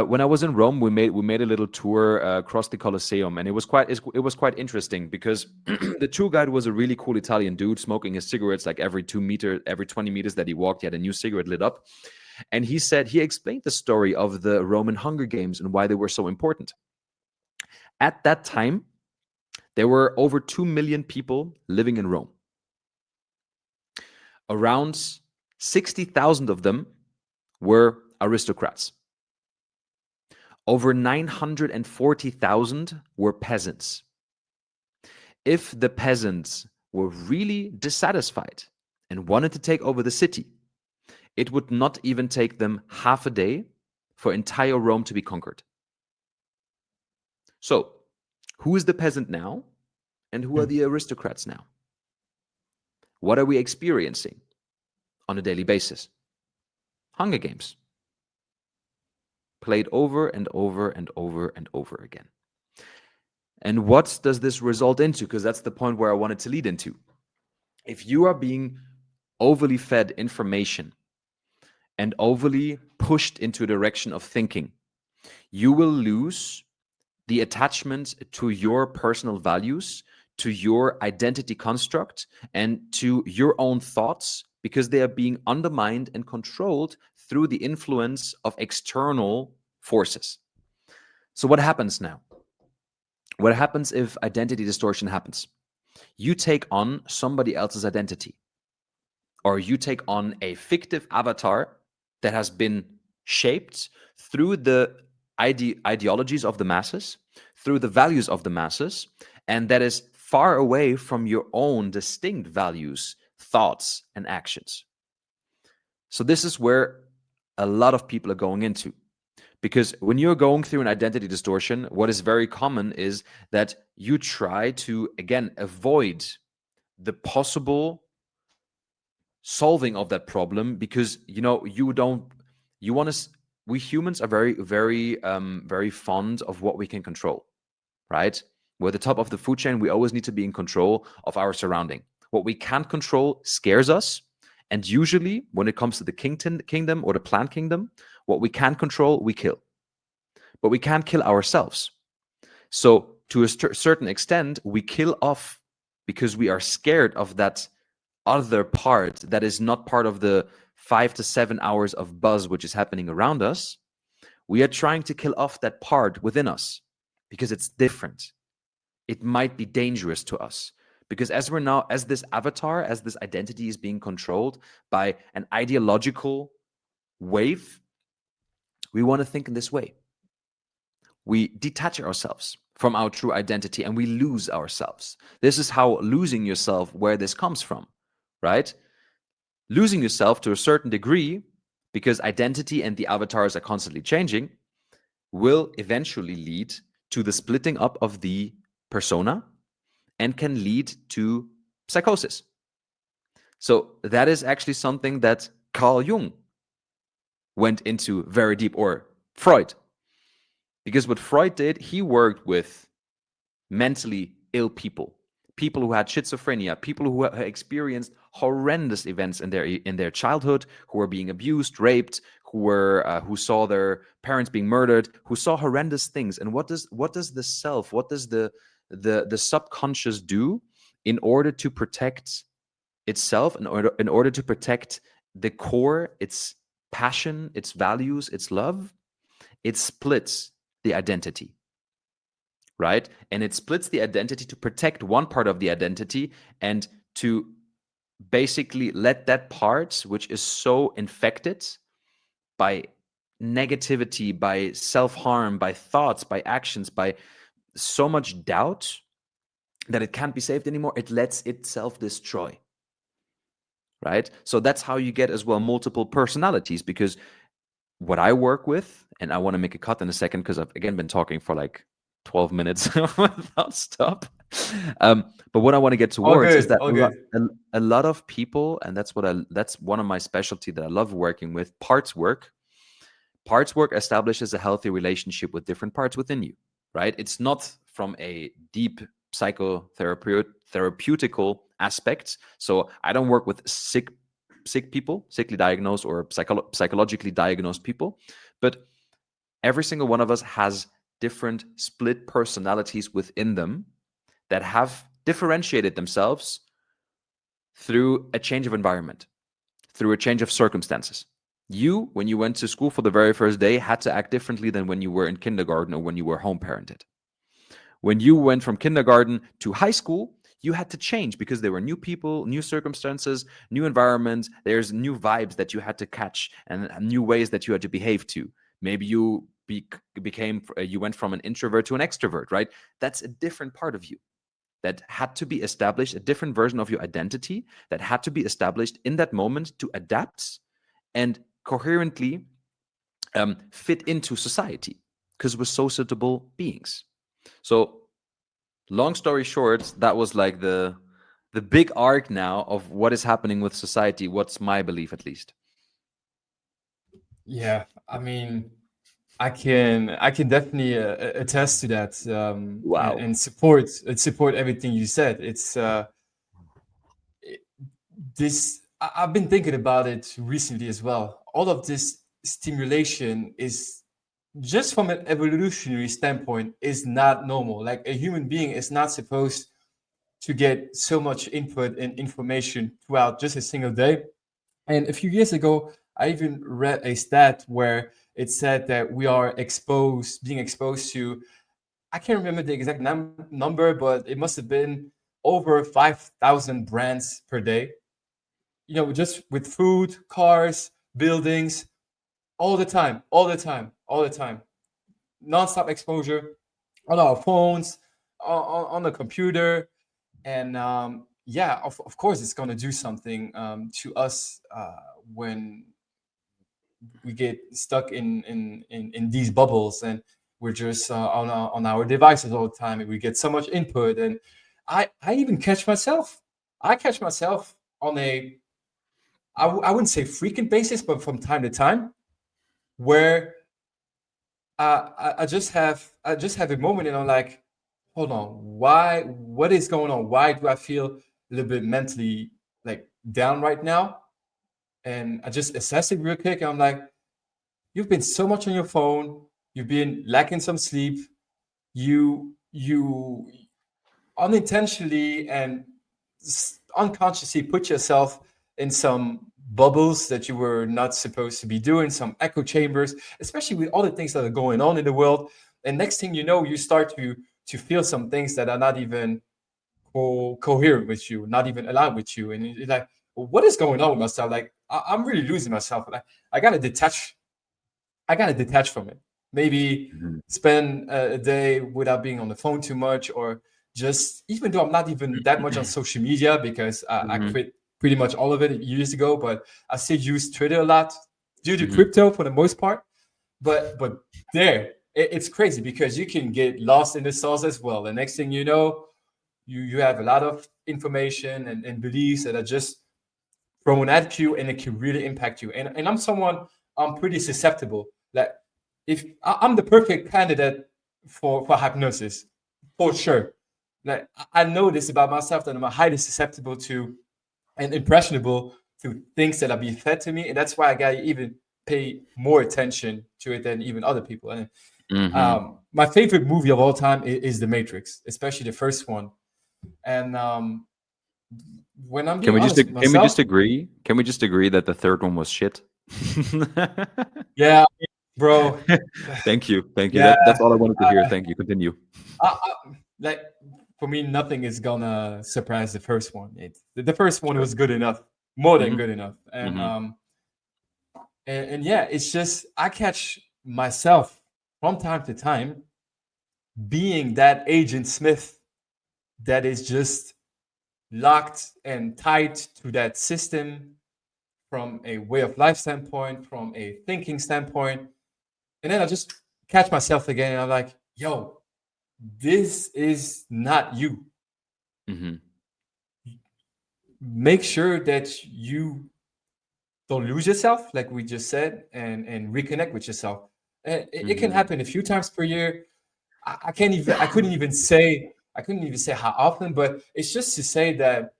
when I was in Rome, we made a little tour across the Colosseum, and it was quite interesting because the tour guide was a really cool Italian dude smoking his cigarettes like every 20 meters that he walked, he had a new cigarette lit up, and he explained the story of the Roman Hunger Games and why they were so important. At that time, there were over 2 million people living in Rome. Around 60,000 of them were aristocrats. Over 940,000 were peasants. If the peasants were really dissatisfied and wanted to take over the city, it would not even take them half a day for entire Rome to be conquered. So, who is the peasant now and who are the aristocrats now? What are we experiencing on a daily basis? Hunger Games, played over and over and over and over again. And what does this result into? Because that's the point where I wanted to lead into. If you are being overly fed information and overly pushed into a direction of thinking, you will lose the attachment to your personal values, to your identity construct, and to your own thoughts because they are being undermined and controlled through the influence of external forces. So, what happens now? What happens if identity distortion happens? You take on somebody else's identity, or you take on a fictive avatar that has been shaped through the ideologies of the masses, through the values of the masses, and that is far away from your own distinct values, thoughts, and actions. So, this is where a lot of people are going into. Because when you're going through an identity distortion, what is very common is that you try to, again, avoid the possible solving of that problem because you want to we humans are very fond of what we can control, right? We're at the top of the food chain. We always need to be in control of our surrounding. What we can't control scares us, and usually when it comes to the kingdom or the plant kingdom, what we can control we kill, but we can't kill ourselves. So to a certain extent we kill off because we are scared of that other part that is not part of the 5 to 7 hours of buzz which is happening around us. We are trying to kill off that part within us because it's different. It might be dangerous to us Because as this avatar, as this identity is being controlled by an ideological wave, we want to think in this way. We detach ourselves from our true identity and we lose ourselves. This is how losing yourself, where this comes from, right? Losing yourself to a certain degree, because identity and the avatars are constantly changing, will eventually lead to the splitting up of the persona and can lead to psychosis. So that is actually something that Carl Jung went into very deep, or Freud. Because what Freud did, he worked with mentally ill people, people who had schizophrenia, people who experienced horrendous events in their childhood, who were being abused, raped, who saw their parents being murdered, who saw horrendous things. And what does the self, what does the subconscious do in order to protect itself, in order to protect the core, its passion, its values, its love? It splits the identity, right? And it splits the identity to protect one part of the identity and to basically let that part, which is so infected by negativity, by self-harm, by thoughts, by actions, by so much doubt that it can't be saved anymore, it lets itself destroy, right? So that's how you get as well multiple personalities, because what I work with, and I want to make a cut in a second because I've again been talking for like 12 minutes without stop. But what I want to get All towards is good, that all good. a lot of people, and that's one of my specialty that I love working with, parts work. Parts work establishes a healthy relationship with different parts within you, right? It's not from a deep psychotherapeutical aspect. So I don't work with sick people, sickly diagnosed or psychologically diagnosed people, but every single one of us has different split personalities within them that have differentiated themselves through a change of environment, through a change of circumstances. You, when you went to school for the very first day, had to act differently than when you were in kindergarten or when you were home parented. When you went from kindergarten to high school, you had to change because there were new people, new circumstances, new environments. There's new vibes that you had to catch and new ways that you had to behave to. Maybe you you went from an introvert to an extrovert, right? That's a different part of you that had to be established, a different version of your identity that had to be established in that moment to adapt and coherently fit into society, because we're sociable beings. So long story short, that was like the big arc now of what is happening with society. What's my belief, at least. Yeah, I mean, I can definitely attest to that, Wow. and support everything you said. It's this. I've been thinking about it recently as well. All of this stimulation is, just from an evolutionary standpoint, is not normal. Like, a human being is not supposed to get so much input and information throughout just a single day. And a few years ago, I even read a stat where it said that we are being exposed to, I can't remember the exact number, but it must have been over 5,000 brands per day. Just with food, cars, buildings, all the time, all the time, all the time. Nonstop exposure on our phones, on the computer. And yeah, of course, it's going to do something to us when we get stuck in these bubbles, and we're just on our devices all the time, and we get so much input. And I even catch myself. I catch myself on a, I wouldn't say frequent basis, but from time to time, where I just have a moment, and I'm like, hold on, what is going on? Why do I feel a little bit mentally like down right now? And I just assess it real quick, and I'm like, you've been so much on your phone, you've been lacking some sleep, you unintentionally and unconsciously put yourself in some bubbles that you were not supposed to be doing, some echo chambers, especially with all the things that are going on in the world. And next thing you know, you start to feel some things that are not even coherent with you, not even aligned with you, and it's like, what is going on with myself? Like I'm really losing myself. Like I gotta detach. I gotta detach from it. Maybe Mhm. spend a day without being on the phone too much, or just even though I'm not even that much on social media because I Mhm. quit pretty much all of it years ago, but I still use Twitter a lot due to Mhm. crypto for the most part. But there, it's crazy because you can get lost in the sauce as well. The next thing you know, you have a lot of information and beliefs that are just thrown at you, and it can really impact you. And I'm someone, I'm pretty susceptible. Like if I'm the perfect candidate for hypnosis, for sure. Like I know this about myself that I'm highly susceptible to and impressionable to things that are being fed to me, and that's why I gotta even pay more attention to it than even other people. And Mhm. my favorite movie of all time is The Matrix, especially the first one. And when I'm Can being we just honest with can we myself, just agree? Can we just agree that the third one was shit? yeah, bro, Thank you. Thank you. yeah, That's all I wanted to hear. Thank you. Continue. like for me, nothing is gonna surprise the first one. The first one Sure. was good enough, more than Mhm. good enough, Mhm. and yeah, it's just I catch myself from time to time being that Agent Smith that is just locked and tied to that system from a way of life standpoint, from a thinking standpoint. And then I just catch myself again and I'm like, yo, this is not you. Mhm. Make sure that you don't lose yourself, like we just said, and reconnect with yourself. And it can Mhm. happen a few times per year. I can't even I couldn't even say how often, but it's just to say that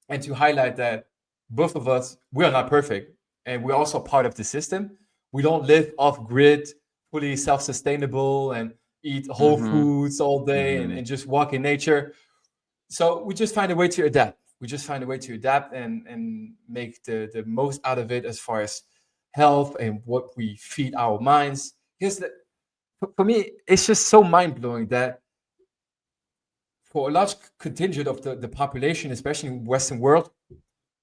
and to highlight that both of us, we are not perfect, and we're also part of the system. We don't live off grid, fully self-sustainable, and eat whole Mhm. foods all day Mhm. and just walk in nature. So we just find a way to adapt. We just find a way to adapt and make the most out of it as far as health and what we feed our minds. Because for me, it's just so mind blowing that for a large contingent of the population, especially in Western world,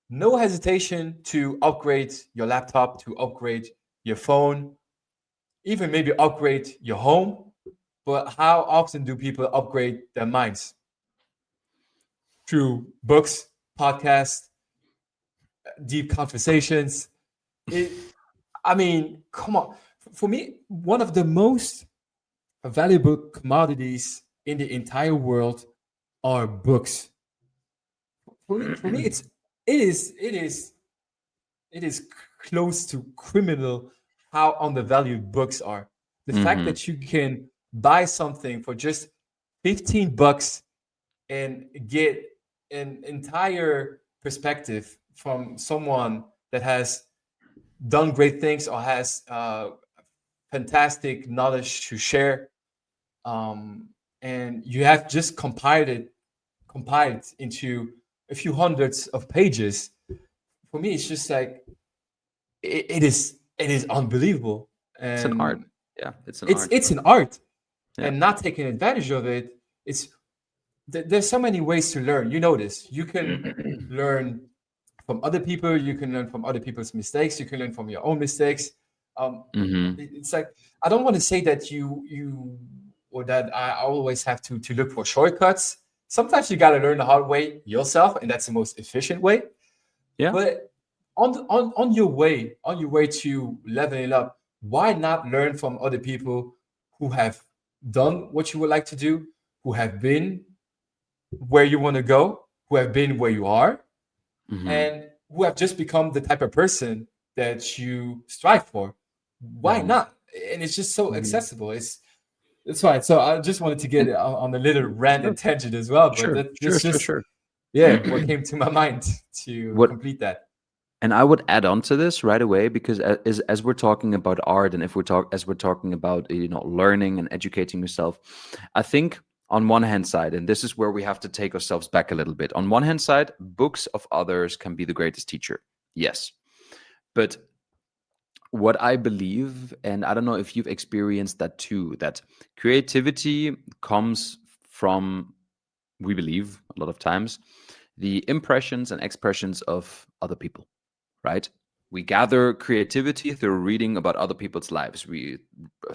no hesitation to upgrade your laptop, to upgrade your phone, even maybe upgrade your home. But how often do people upgrade their minds? Through books, podcasts, deep conversations. It, I mean, come on. For me, one of the most valuable commodities in the entire world are books. For me, it is close to criminal how undervalued books are. The fact Mhm. that you can buy something for just $15 and get an entire perspective from someone that has done great things or has fantastic knowledge to share, um, and you have just compiled into a few hundreds of pages. For me, it's just like it is unbelievable, It's an art. and Yeah, it's an it's art. it's an art, Yeah. and not taking advantage of it. It's there's so many ways to learn. You know this. You can learn from other people. You can learn from other people's mistakes. You can learn from your own mistakes. Mhm. It's like I don't want to say that you or that I always have to look for shortcuts. Sometimes you got to learn the hard way yourself, and that's the most efficient way. Yeah. But on your way to leveling up, why not learn from other people who have done what you would like to do, who have been where you want to go, who have been where you are, Mhm. and who have just become the type of person that you strive for? Why Mhm. not? And it's just so Mhm. accessible. It's fine. So I just wanted to get And it on a little rant sure, and tangent as well, but sure, sure, that's sure, just sure. yeah what came to my mind to What complete that. and I would add on to this right away because as we're talking about art and if we're talking about learning and educating yourself, I think on one hand side, and this is where we have to take ourselves back a little bit. On one hand side, books of others can be the greatest teacher. Yes. But what I believe, and I don't know if you've experienced that too, that creativity comes from we believe a lot of times, the impressions and expressions of other people, right? We gather creativity through reading about other people's lives. We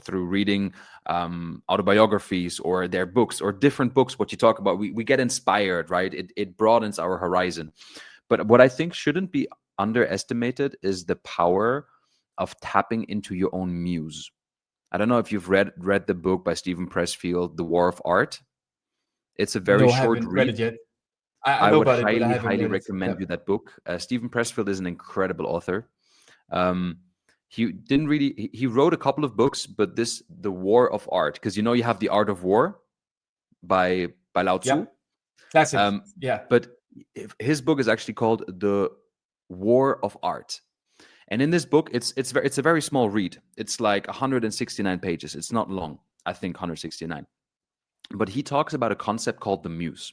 through reading autobiographies or their books or different books. What you talk about, we get inspired, right? It broadens our horizon. But what I think shouldn't be underestimated is the power of tapping into your own muse. I don't know if you've read the book by Stephen Pressfield, The War of Art. It's a very No, I short haven't read read. it yet. I I know would about it, but I highly, haven't highly read it. Yeah. recommend you that book. Stephen Pressfield is an incredible author. Um, he didn't really. He wrote a couple of books, but The War of Art, because you have The Art of War by Lao Yeah. Tzu. Classic. Um, Yeah. but his book is actually called The War of Art. And in this book, it's a very small read. It's like 169 pages. It's not long. I think 169. But he talks about a concept called the muse.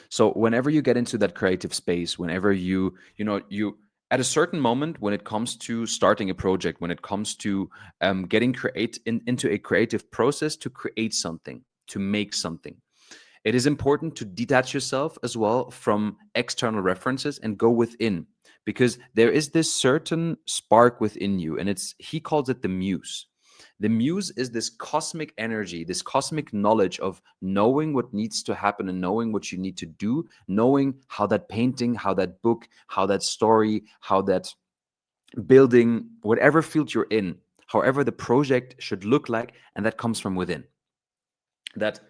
So whenever you get into that creative space, whenever you at a certain moment when it comes to starting a project, when it comes to getting into a creative process to create something, to make something, it is important to detach yourself as well from external references and go within, because there is this certain spark within you, and he calls it the muse. The muse is this cosmic energy, this cosmic knowledge of knowing what needs to happen and knowing what you need to do, knowing how that painting, how that book, how that story, how that building, whatever field you're in, however the project should look like, and that comes from within. That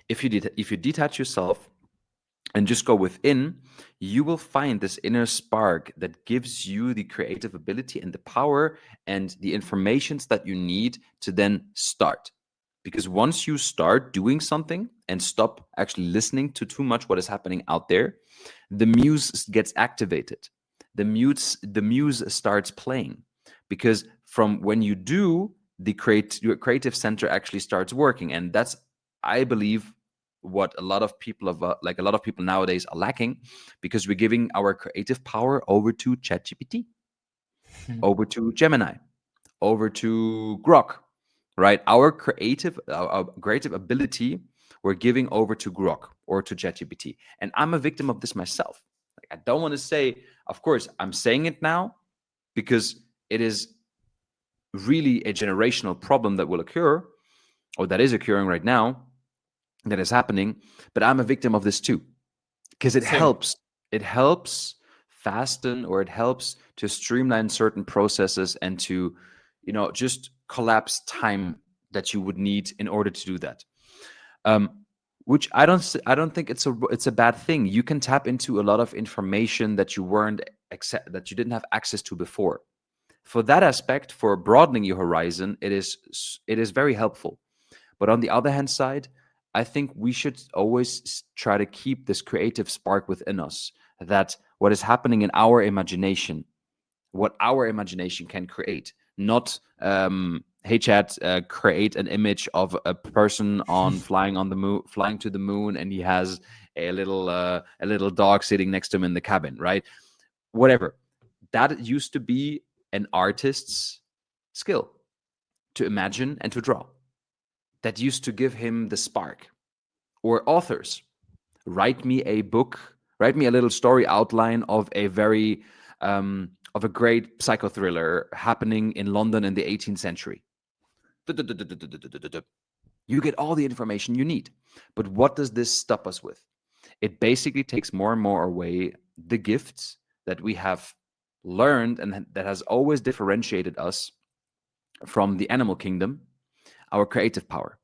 if you detach yourself and just go within, you will find this inner spark that gives you the creative ability and the power and the informations that you need to then start. Because once you start doing something and stop actually listening to too much what is happening out there, the muse gets activated. The muse starts playing, because from when you do, your creative center actually starts working, and that's, I believe, what a lot of people nowadays are lacking, because we're giving our creative power over to ChatGPT, over to Gemini, over to Grok, right? Our creative ability we're giving over to Grok or to ChatGPT, and I'm a victim of this myself. Like, I don't want to say, of course, I'm saying it now because it is really a generational problem that will occur, or that is occurring right now, that is happening. But I'm a victim of this too, because it Same. helps. It helps fasten, or it helps to streamline certain processes and to, just collapse time that you would need in order to do that. Um, which I don't think it's a bad thing. You can tap into a lot of information that that you didn't have access to before. For that aspect, for broadening your horizon, it is very helpful. But on the other hand side, I think we should always try to keep this creative spark within us, that what is happening in our imagination, what our imagination can create, not hey chat, create an image of a person on flying on the moon, flying to the moon, and he has a little dog sitting next to him in the cabin, right? Whatever. That used to be an artist's skill, to imagine and to draw. That used to give him the spark. Or authors, write me a book, write me a little story outline of a great psychothriller happening in London in the 18th century. You get all the information you need. But what does this stop us with? It basically takes more and more away the gifts that we have learned and that has always differentiated us from the animal kingdom: our creative power,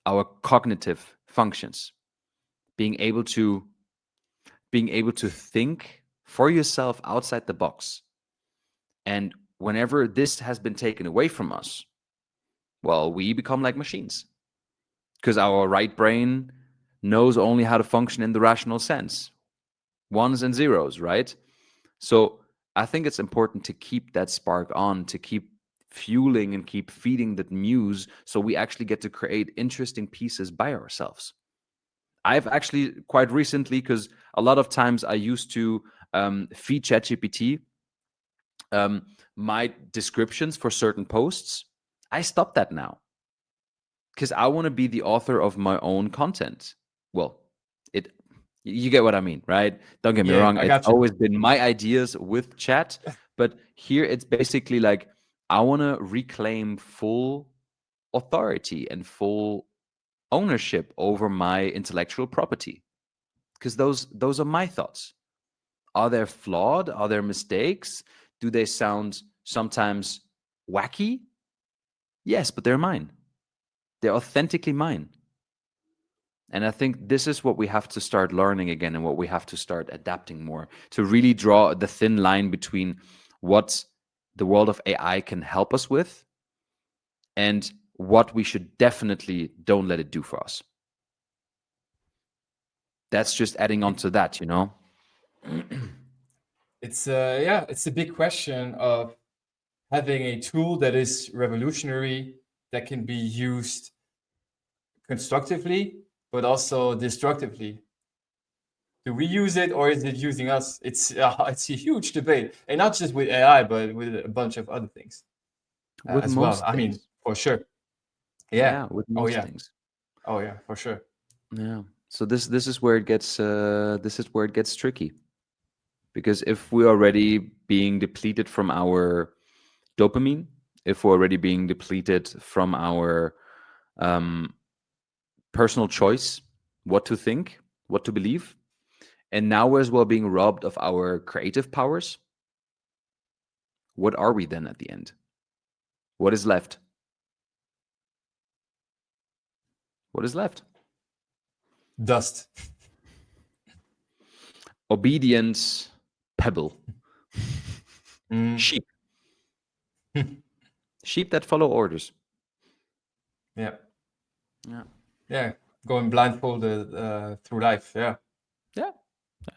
our cognitive functions, being able to think for yourself outside the box. And whenever this has been taken away from us, well, we become like machines, because our right brain knows only how to function in the rational sense, ones and zeros, right? So I think it's important to keep that spark on, to keep fueling and keep feeding that muse, so we actually get to create interesting pieces by ourselves. I've actually quite recently, because a lot of times I used to feed ChatGPT um, my descriptions for certain posts. I stopped that now, because I want to be the author of my own content. well, it you get what I mean, right? Don't get me Yeah, wrong, I it's got you. always been my ideas with chat, but here it's basically like I want to reclaim full authority and full ownership over my intellectual property, because those are my thoughts. Are they flawed? Are there mistakes? Do they sound sometimes wacky? Yes, but they're mine. They're authentically mine. And I think this is what we have to start learning again, and what we have to start adapting more, to really draw the thin line between what the world of AI can help us with and what we should definitely don't let it do for us. That's just adding on It, to that, you know? it's yeah, it's a big question of having a tool that is revolutionary, that can be used constructively but also destructively. Do we use it or is it using us? It's a huge debate, and not just with AI, but with a bunch of other things With as well. most I mean, things. for sure. Yeah. Yeah, with Oh most yeah. things. Oh yeah. For sure. Yeah. So this is where it gets tricky, because if we're already being depleted from our dopamine, if we're already being depleted from our um, personal choice, what to think, what to believe, and now we're as well being robbed of our creative powers, what are we then at the end? What is left? What is left? Dust. Obedience, pebble. Mm. Sheep. Sheep that follow orders. Yeah. Yeah. Yeah. Going blindfolded through life. Yeah. Yeah.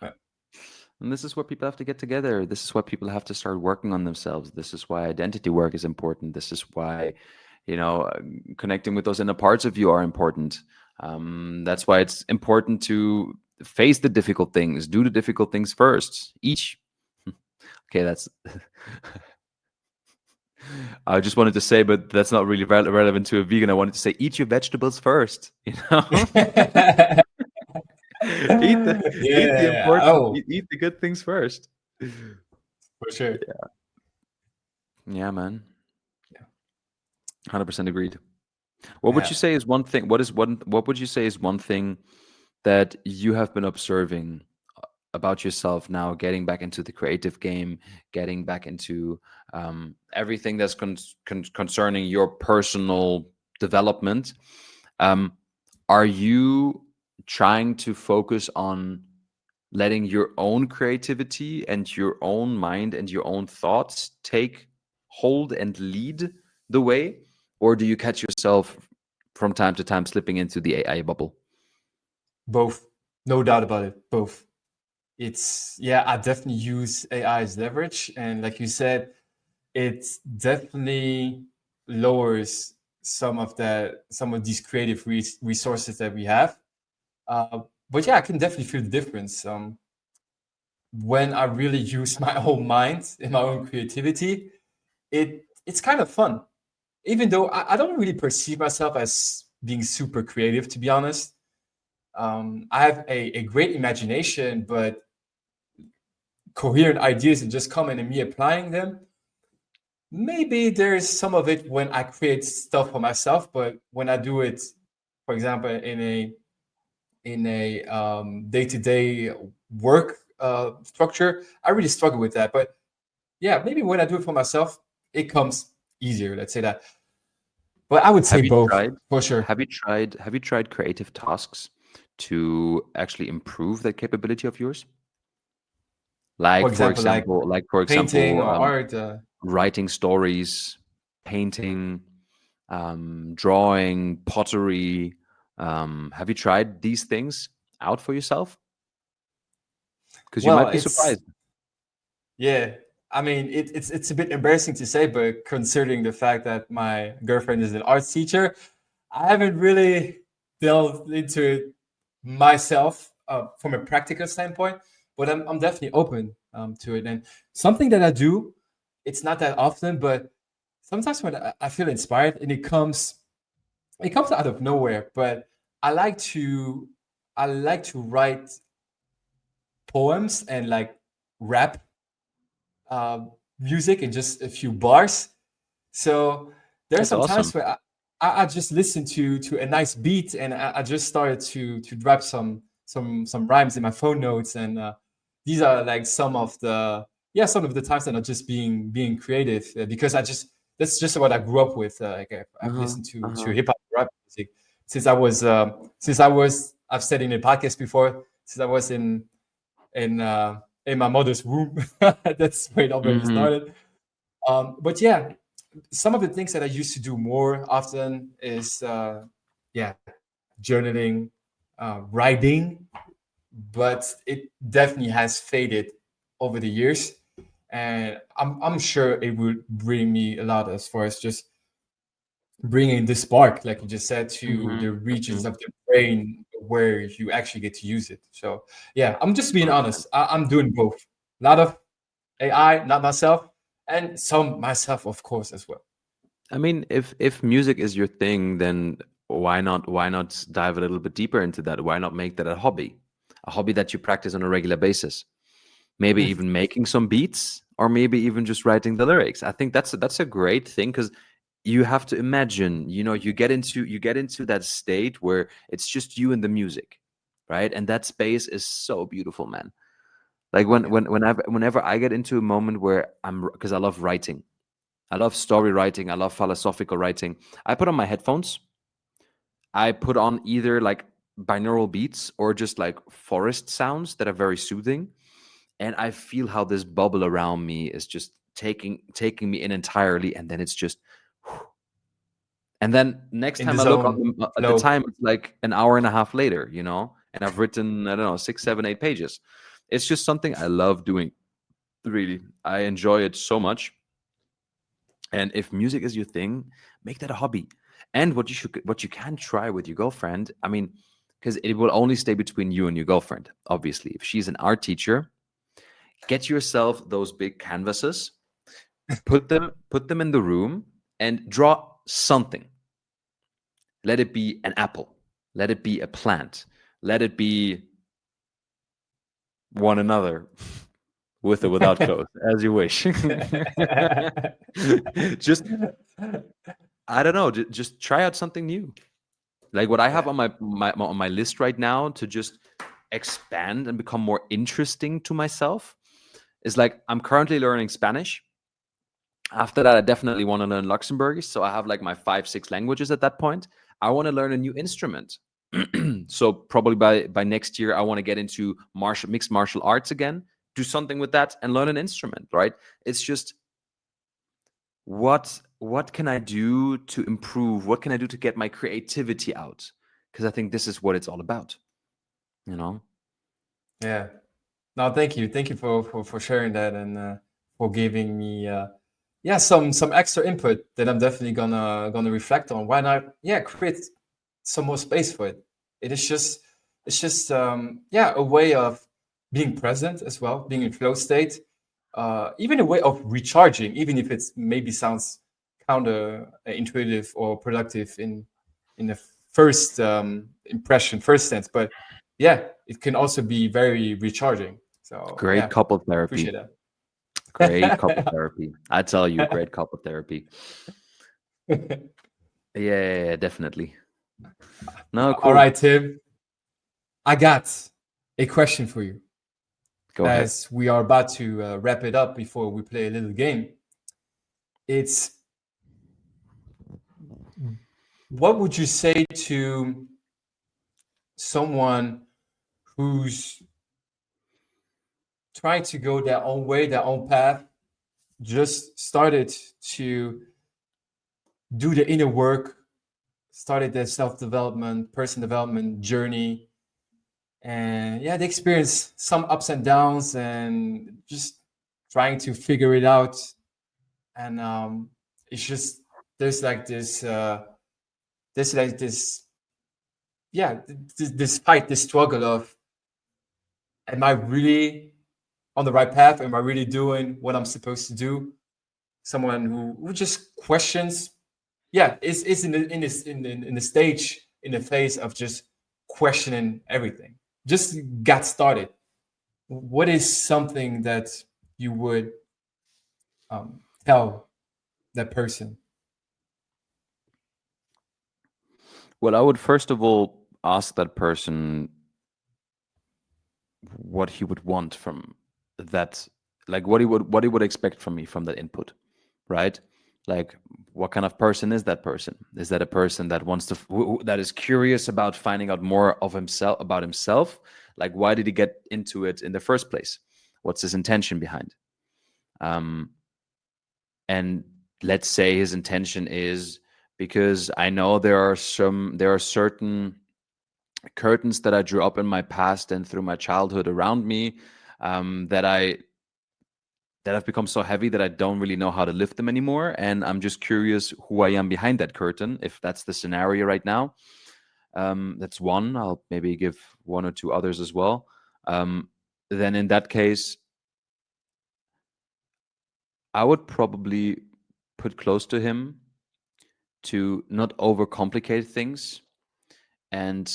Yeah. And this is where people have to get together. This is why people have to start working on themselves. This is why identity work is important. This is why, connecting with those inner parts of you are important. That's why it's important to face the difficult things, do the difficult things first. Each. Okay, that's. I just wanted to say, but that's not really relevant to a vegan. I wanted to say, eat your vegetables first. You know. Eat the Yeah. important, Oh, eat the good things first. for sure. Yeah, man. Yeah. 100% agreed. What would Yeah. you say is one thing? What would you say is one thing that you have been observing about yourself now, getting back into the creative game, getting back into everything that's concerning your personal development? Um, are you trying to focus on letting your own creativity and your own mind and your own thoughts take hold and lead the way? Or do you catch yourself from time to time slipping into the AI bubble? Both. No doubt about it. Both. It's yeah, I definitely use AI as leverage, and like you said, it definitely lowers some of these creative resources that we have. But yeah, I can definitely feel the difference when I really use my own mind and my own creativity. It's kind of fun, even though I don't really perceive myself as being super creative, to be honest. I have a great imagination, but coherent ideas and just coming and me applying them. Maybe there's some of it when I create stuff for myself, but when I do it, for example, in a day-to-day work structure, I really struggle with that. But yeah, maybe when I do it for myself, it comes easier. Let's say that. But I would say Have you both tried? for sure. Have you tried creative tasks to actually improve that capability of yours? For Like for example, like example, like for painting example, or art. writing stories, painting, drawing, pottery. Have you tried these things out for yourself? Because you Well, might be it's surprised. yeah. I mean, it's a bit embarrassing to say, but considering the fact that my girlfriend is an arts teacher, I haven't really delved into it myself from a practical standpoint. But I'm definitely open to it. And something that I do, it's not that often, but sometimes when I feel inspired and it comes out of nowhere. But I like to I like to write poems and like rap uh, music in just a few bars. So there are That's some awesome. times where I just listen to a nice beat, and I just started to drop some rhymes in my phone notes, and these are like some of the times that are just being creative, because I just that's just what I grew up with. Like I've Uh-huh. listened to Uh-huh. hip hop rap music since I was I've said in a podcast before, since I was in uh, in my mother's womb. That's where it already Hmm. started. But yeah, some of the things that I used to do more often is yeah, journaling, writing, but it definitely has faded over the years, and I'm sure it will bring me a lot as far as just bringing the spark, like you just said, to Hmm. the regions Hmm. of the brain where you actually get to use it. So yeah, I'm just being 100%. honest. I'm doing both. A lot of AI, not myself, and some myself, of course, as well. I mean, if music is your thing, then why not dive a little bit deeper into that? Why not make that a hobby that you practice on a regular basis? Maybe even making some beats, or maybe even just writing the lyrics. I think that's a great thing because you have to imagine, you get into that state where it's just you and the music, right? And that space is so beautiful, man. Like Oh yeah. whenever I get into a moment where because I love writing. I love story writing. I love philosophical writing. I put on my headphones. I put on either like binaural beats or just like forest sounds that are very soothing, and I feel how this bubble around me is just taking me in entirely, and then it's just, and then next In the time I look on zone, at the flow. time, it's like an hour and a half later, and I've written, I don't know, 6, 7, 8 pages. It's just something I love doing. Really, I enjoy it so much. And if music is your thing, make that a hobby. And what you can try with your girlfriend, I mean, because it will only stay between you and your girlfriend, obviously. If she's an art teacher, get yourself those big canvases, put them in the room, and draw something. Let it be an apple, let it be a plant, let it be one another, with or without clothes, as you wish. Just, I don't know, just try out something new. Like what I have Yeah. on my list right now to just expand and become more interesting to myself is, like, I'm currently learning Spanish. After that, I definitely want to learn Luxembourgish. So I have like my 5, 6 languages at that point. I want to learn a new instrument. So probably by next year, I want to get into mixed martial arts again, do something with that, and learn an instrument. Right? It's just, what can I do to improve? What can I do to get my creativity out? Because I think this is what it's all about. You know. Yeah. No, thank you for sharing that, and for giving me yeah, some extra input that I'm definitely gonna reflect on. Why not? Yeah, create some more space for it. It is just yeah, a way of being present as well, being in flow state, even a way of recharging, even if it's maybe sounds counter intuitive or productive in the first impression, first sense, but yeah, it can also be very recharging. So Great yeah, couple therapy. appreciate Great couple that. therapy. I tell you, great couple therapy. Yeah, yeah, yeah, definitely. No, All cool. right, Tim, I got a question for you Go ahead. as we are about to wrap it up before we play a little game. It's what would you say to someone who's trying to go their own way, their own path, just started to do the inner work, started their self development, person development journey, and yeah, they experience some ups and downs and just trying to figure it out. And it's just there's like this yeah, this fight, this struggle of, am I really on the right path? Am I really doing what I'm supposed to do? Someone who just questions, yeah, is in the stage, in the phase of just questioning everything. Just got started. What is something that you would tell that person? Well, I would first of all ask that person what he would want from that, like what he would expect from me from that input, right? Like, what kind of person is that person? Is that a person that wants to that is curious about finding out more of himself, about himself? Like, why did he get into it in the first place? What's his intention behind? um and let's say his intention is, because I know there are certain curtains that I drew up in my past and through my childhood around me, that have become so heavy that I don't really know how to lift them anymore, and I'm just curious who I am behind that curtain. If that's the scenario right now, that's one. I'll maybe give one or two others as well. Then in that case, I would probably put close to him to not overcomplicate things, and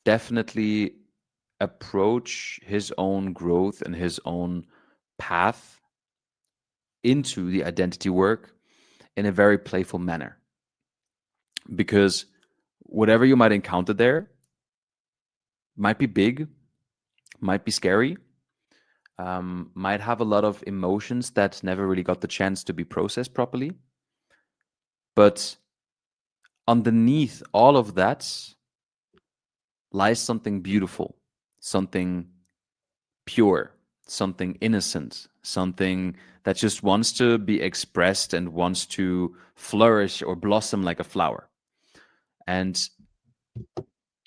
definitely approach his own growth and his own path into the identity work in a very playful manner. Because whatever you might encounter there might be big, might be scary, might have a lot of emotions that never really got the chance to be processed properly. But underneath all of that lies something beautiful, something pure, something innocent, something that just wants to be expressed and wants to flourish or blossom like a flower. And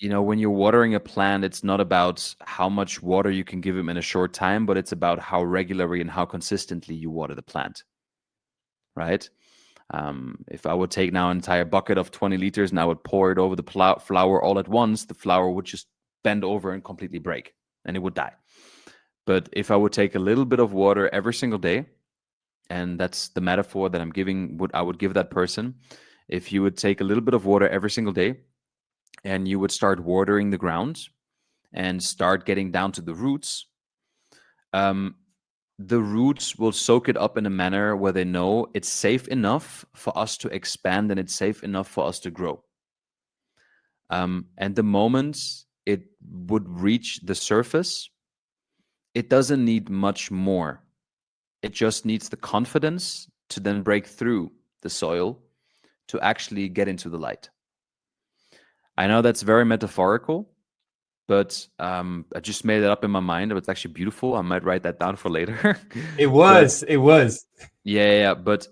when you're watering a plant, it's not about how much water you can give him in a short time, but it's about how regularly and how consistently you water the plant, right? If I would take now an entire bucket of 20 liters and I would pour it over the flower all at once, the flower would just bend over and completely break and it would die. But if I would take a little bit of water every single day, and that's the metaphor that I'm giving, what I would give that person, if you would take a little bit of water every single day and you would start watering the ground and start getting down to the roots, um, the roots will soak it up in a manner where they know it's safe enough for us to expand and it's safe enough for us to grow. And the moment it would reach the surface, it doesn't need much more. It just needs the confidence to then break through the soil to actually get into the light. I know that's very metaphorical, but I just made it up in my mind. It's actually beautiful. I might write that down for later. It But was, it was. yeah, but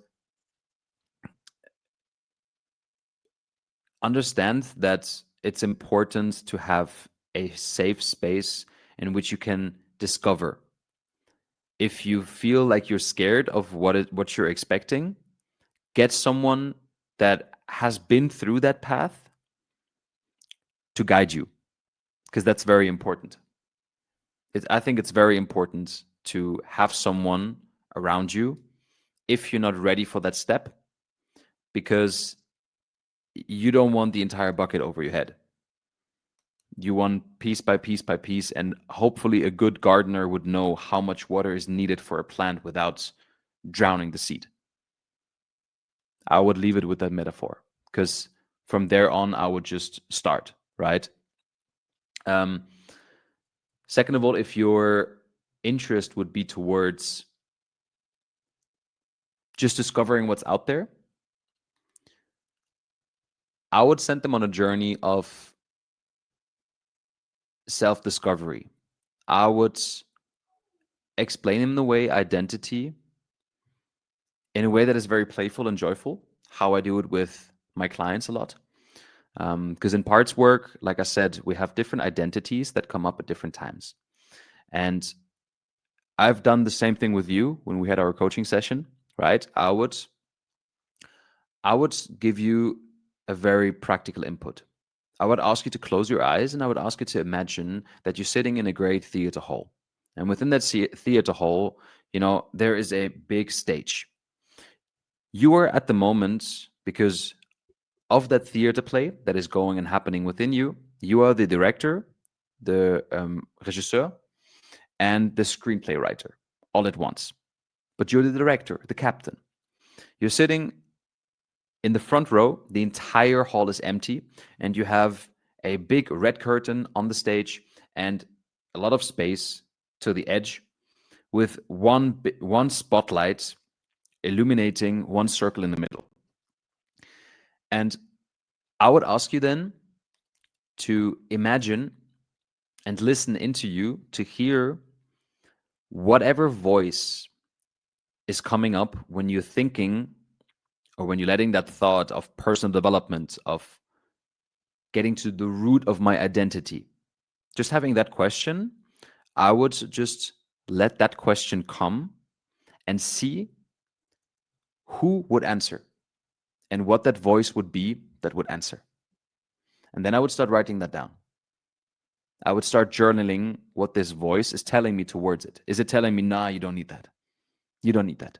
understand that it's important to have a safe space in which you can discover. If you feel like you're scared of what you're expecting, get someone that has been through that path to guide you, because that's very important. I think it's very important to have someone around you if you're not ready for that step, because you don't want the entire bucket over your head. You want piece by piece by piece, and hopefully a good gardener would know how much water is needed for a plant without drowning the seed. I would leave it with that metaphor, because from there on, I would just start, right? Second of all, if your interest would be towards just discovering what's out there, I would send them on a journey of self-discovery. I would explain them the way identity in a way that is very playful and joyful, how I do it with my clients a lot. Because in parts work, like I said, we have different identities that come up at different times. And I've done the same thing with you when we had our coaching session, right? I would give you a very practical input. I would ask you to close your eyes and I would ask you to imagine that you're sitting in a great theater hall. And within that theater hall, there is a big stage. You are at the moment, because of that theater play that is going and happening within you, You are the director, the regisseur, and the screenplay writer all at once. But you're the director, the captain. You're sitting in the front row. The entire hall is empty, and you have a big red curtain on the stage and a lot of space to the edge with one spotlight illuminating one circle in the middle. And I would ask you then to imagine and listen into you to hear whatever voice is coming up when you're thinking or when you're letting that thought of personal development, of getting to the root of my identity. Just having that question, I would just let that question come and see who would answer and what that voice would be that would answer. And then I would start writing that down. I would start journaling what this voice is telling me towards it. Is it telling me, nah, you don't need that? You don't need that.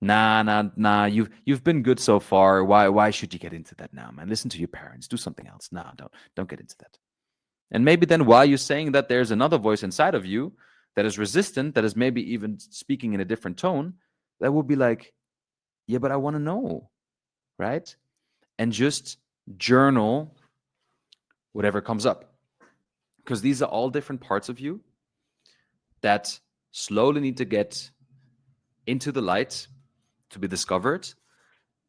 Nah, you've been good so far. Why should you get into that now, man? Listen to your parents. Do something else. Nah, don't get into that. And maybe then while you're saying that, there's another voice inside of you that is resistant, that is maybe even speaking in a different tone, that will be like, yeah, but I want to know, right? And just journal whatever comes up. Because these are all different parts of you that slowly need to get into the light to be discovered,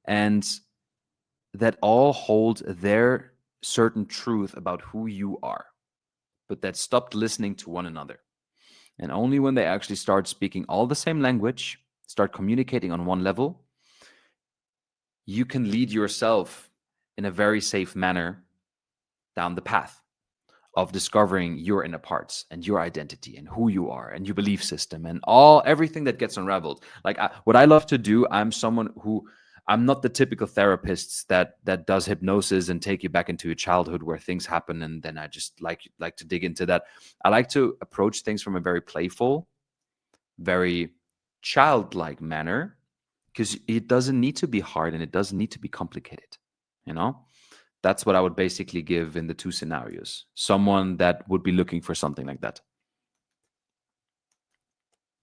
and that all hold their certain truth about who you are, but that stopped listening to one another. And only when they actually start speaking all the same language, start communicating on one level, you can lead yourself in a very safe manner down the path of discovering your inner parts and your identity and who you are and your belief system and everything that gets unraveled. Like what I love to do, I'm not the typical therapist that does hypnosis and take you back into your childhood where things happen, and then I just like to dig into that. I like to approach things from a very playful, very childlike manner, because it doesn't need to be hard and it doesn't need to be complicated, you know? That's what I would basically give in the two scenarios. Someone that would be looking for something like that.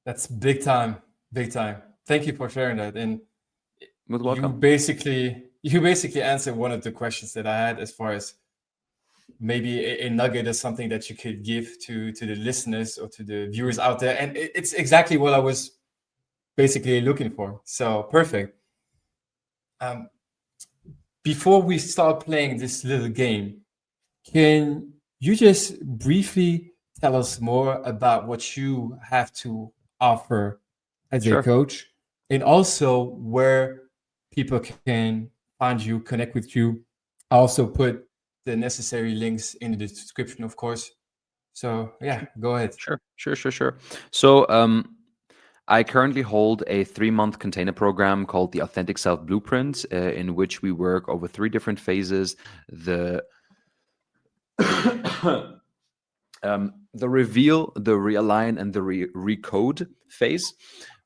That's big time, big time. Thank you for sharing that. And With you welcome. basically answered one of the questions that I had, as far as maybe a nugget or something that you could give to the listeners or to the viewers out there. And it's exactly what I was basically looking for. So perfect. Um, Before we start playing this little game, can you just briefly tell us more about what you have to offer as a Sure. coach, and also where people can find you, connect with you? I also put the necessary links in the description, of course. So yeah, go ahead. Sure. So I currently hold a 3-month container program called the Authentic Self Blueprint, in which we work over 3 different phases. The the reveal, the realign, and the recode phase,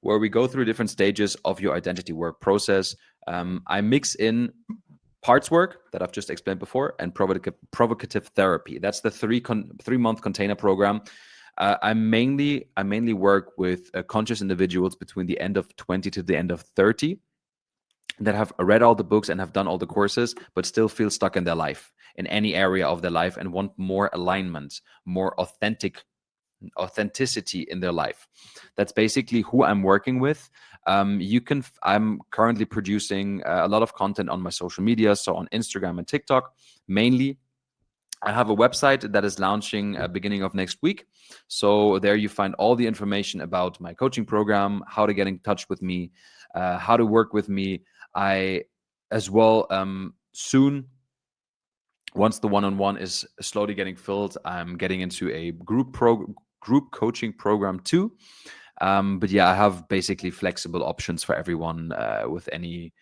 where we go through different stages of your identity work process. I mix in parts work that I've just explained before and provocative therapy. That's the 3-month container program. I mainly work with conscious individuals between the end of 20 to the end of 30 that have read all the books and have done all the courses, but still feel stuck in their life, in any area of their life, and want more alignment, more authenticity in their life. That's basically who I'm working with. I'm currently producing a lot of content on my social media, so on Instagram and TikTok mainly. I have a website that is launching beginning of next week. So there you find all the information about my coaching program, how to get in touch with me, how to work with me. I as well soon, once the one-on-one is slowly getting filled, I'm getting into a group coaching program too. But yeah, I have basically flexible options for everyone with any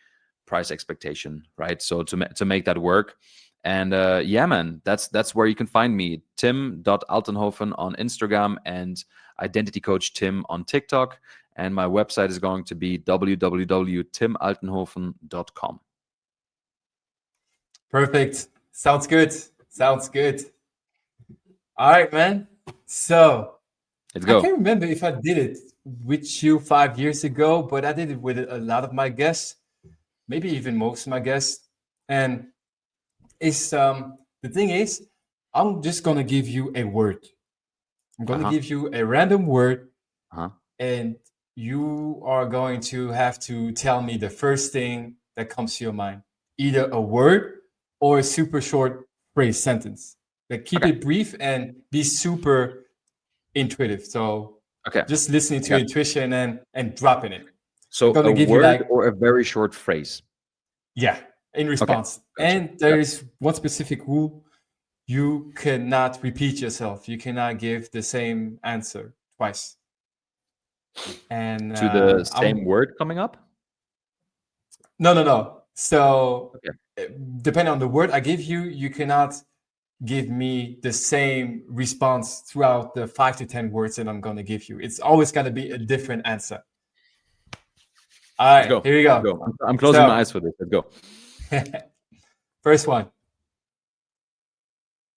price expectation, right? So to make that work. And yeah, man, that's where you can find me, tim.altenhofen on Instagram and Identity Coach Tim on TikTok. And my website is going to be www.timaltenhofen.com. Perfect. Sounds good. Sounds good. All right, man. So Let's I go. can't remember if I did it with you 5 years ago, but I did it with a lot of my guests, maybe even most of my guests. And it's the thing is, I'm just gonna give you a word. I'm gonna Uh-huh. give you a random word, Uh-huh. and you are going to have to tell me the first thing that comes to your mind, either a word or a super short phrase sentence. Like keep Okay. it brief and be super intuitive. So Okay. just listening I to got intuition and dropping it. I'm So gonna a give you word like, or a very short phrase. yeah, in Okay. response. Gotcha. And there Yep. is one specific rule: you cannot repeat yourself. You cannot give the same answer twice. And To the same I'm word coming up. no. So Okay. depending on the word I give you, you cannot give me the same response throughout the 5 to 10 words that I'm going to give you. It's always going to be a different answer. All Let's right, go. here we Let's go. go. I'm closing my So eyes for this. Let's go. first one,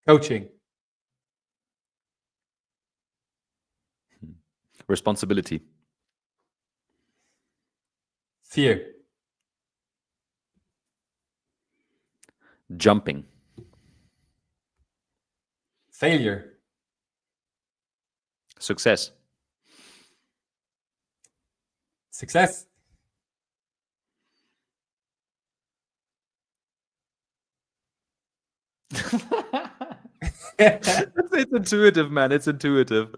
coaching, Responsibility. fear, Jumping. failure, Success. success. It's intuitive, man. It's intuitive.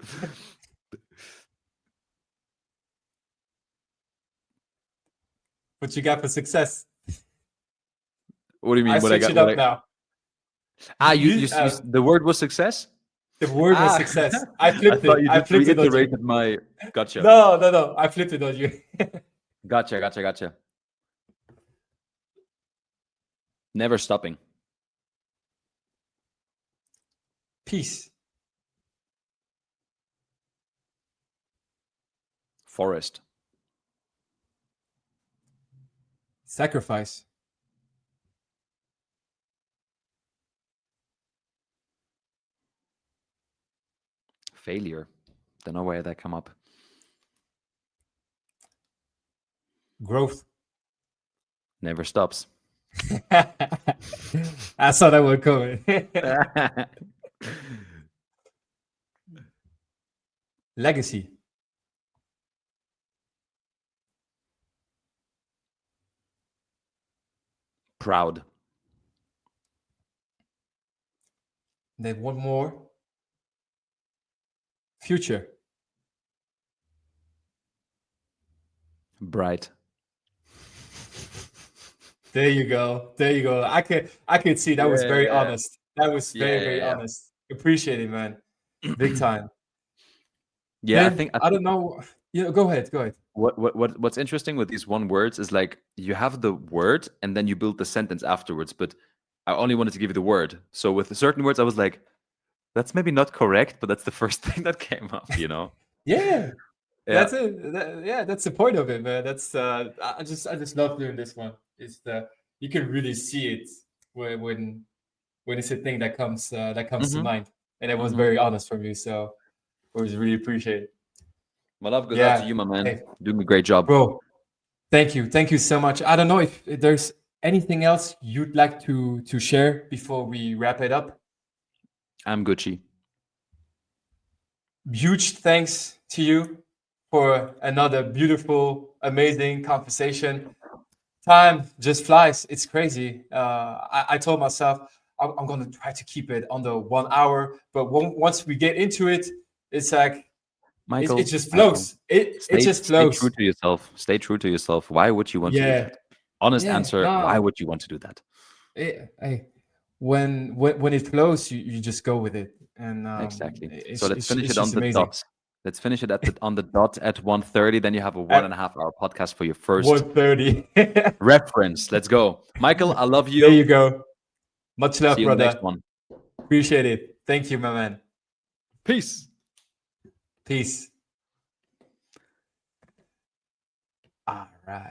What you got for success? What do you I mean? What I switch got? it What up I now. the word was success. The word was Ah, success. I I flipped thought it. you I just flipped it on you. reiterated my. Gotcha. No. I flipped it on you. Gotcha. Never stopping. Peace, Forest. sacrifice, Failure. Don't know where that come up. growth. Never stops. I saw that one coming. Legacy. Proud. Then one more. Future. Bright. There you go. There you go. I could see that was very Yeah. honest. That was very Yeah. honest. Appreciate it, man. Big time. Yeah, I Then think I I think don't know. Go ahead. Go ahead. what's interesting with these one words is like you have the word and then you build the sentence afterwards, but I only wanted to give you the word. So with certain words I was like, that's maybe not correct, but that's the first thing that came up, you know? Yeah, Yeah. that's it. Yeah, that's the point of it, man. That's I just love doing this one. It's the you can really see it when it's a thing that comes to Mm-hmm. mind, and it was Mm-hmm. very honest from you. So it was really appreciated. My love goes out to Yeah. you, my man. Hey, Doing a great job. bro. Thank you so much. I don't know if there's anything else you'd like to share before we wrap it up. I'm Gucci. Huge thanks to you for another beautiful, amazing conversation. Time just flies. It's crazy. I told myself I'm going to try to keep it under 1 hour, but once we get into it, it's like it Michael, just Michael, flows. It just stay true flows. to yourself. Stay true to yourself. Why would you want to do Yeah, that? Honest yeah. answer, why No, would you want to do that? hey, when it flows, you just go with it, and Exactly. So it's let's it's finish it's it on just the amazing. dot. Let's finish it on the dot at 1:30. Then you have a one and At a half hour podcast for your first 1:30. reference. Let's go. Michael, I love There you you. go. Much See love, you in the next brother. one. Appreciate it. Thank you, my man. Peace. Peace. All right.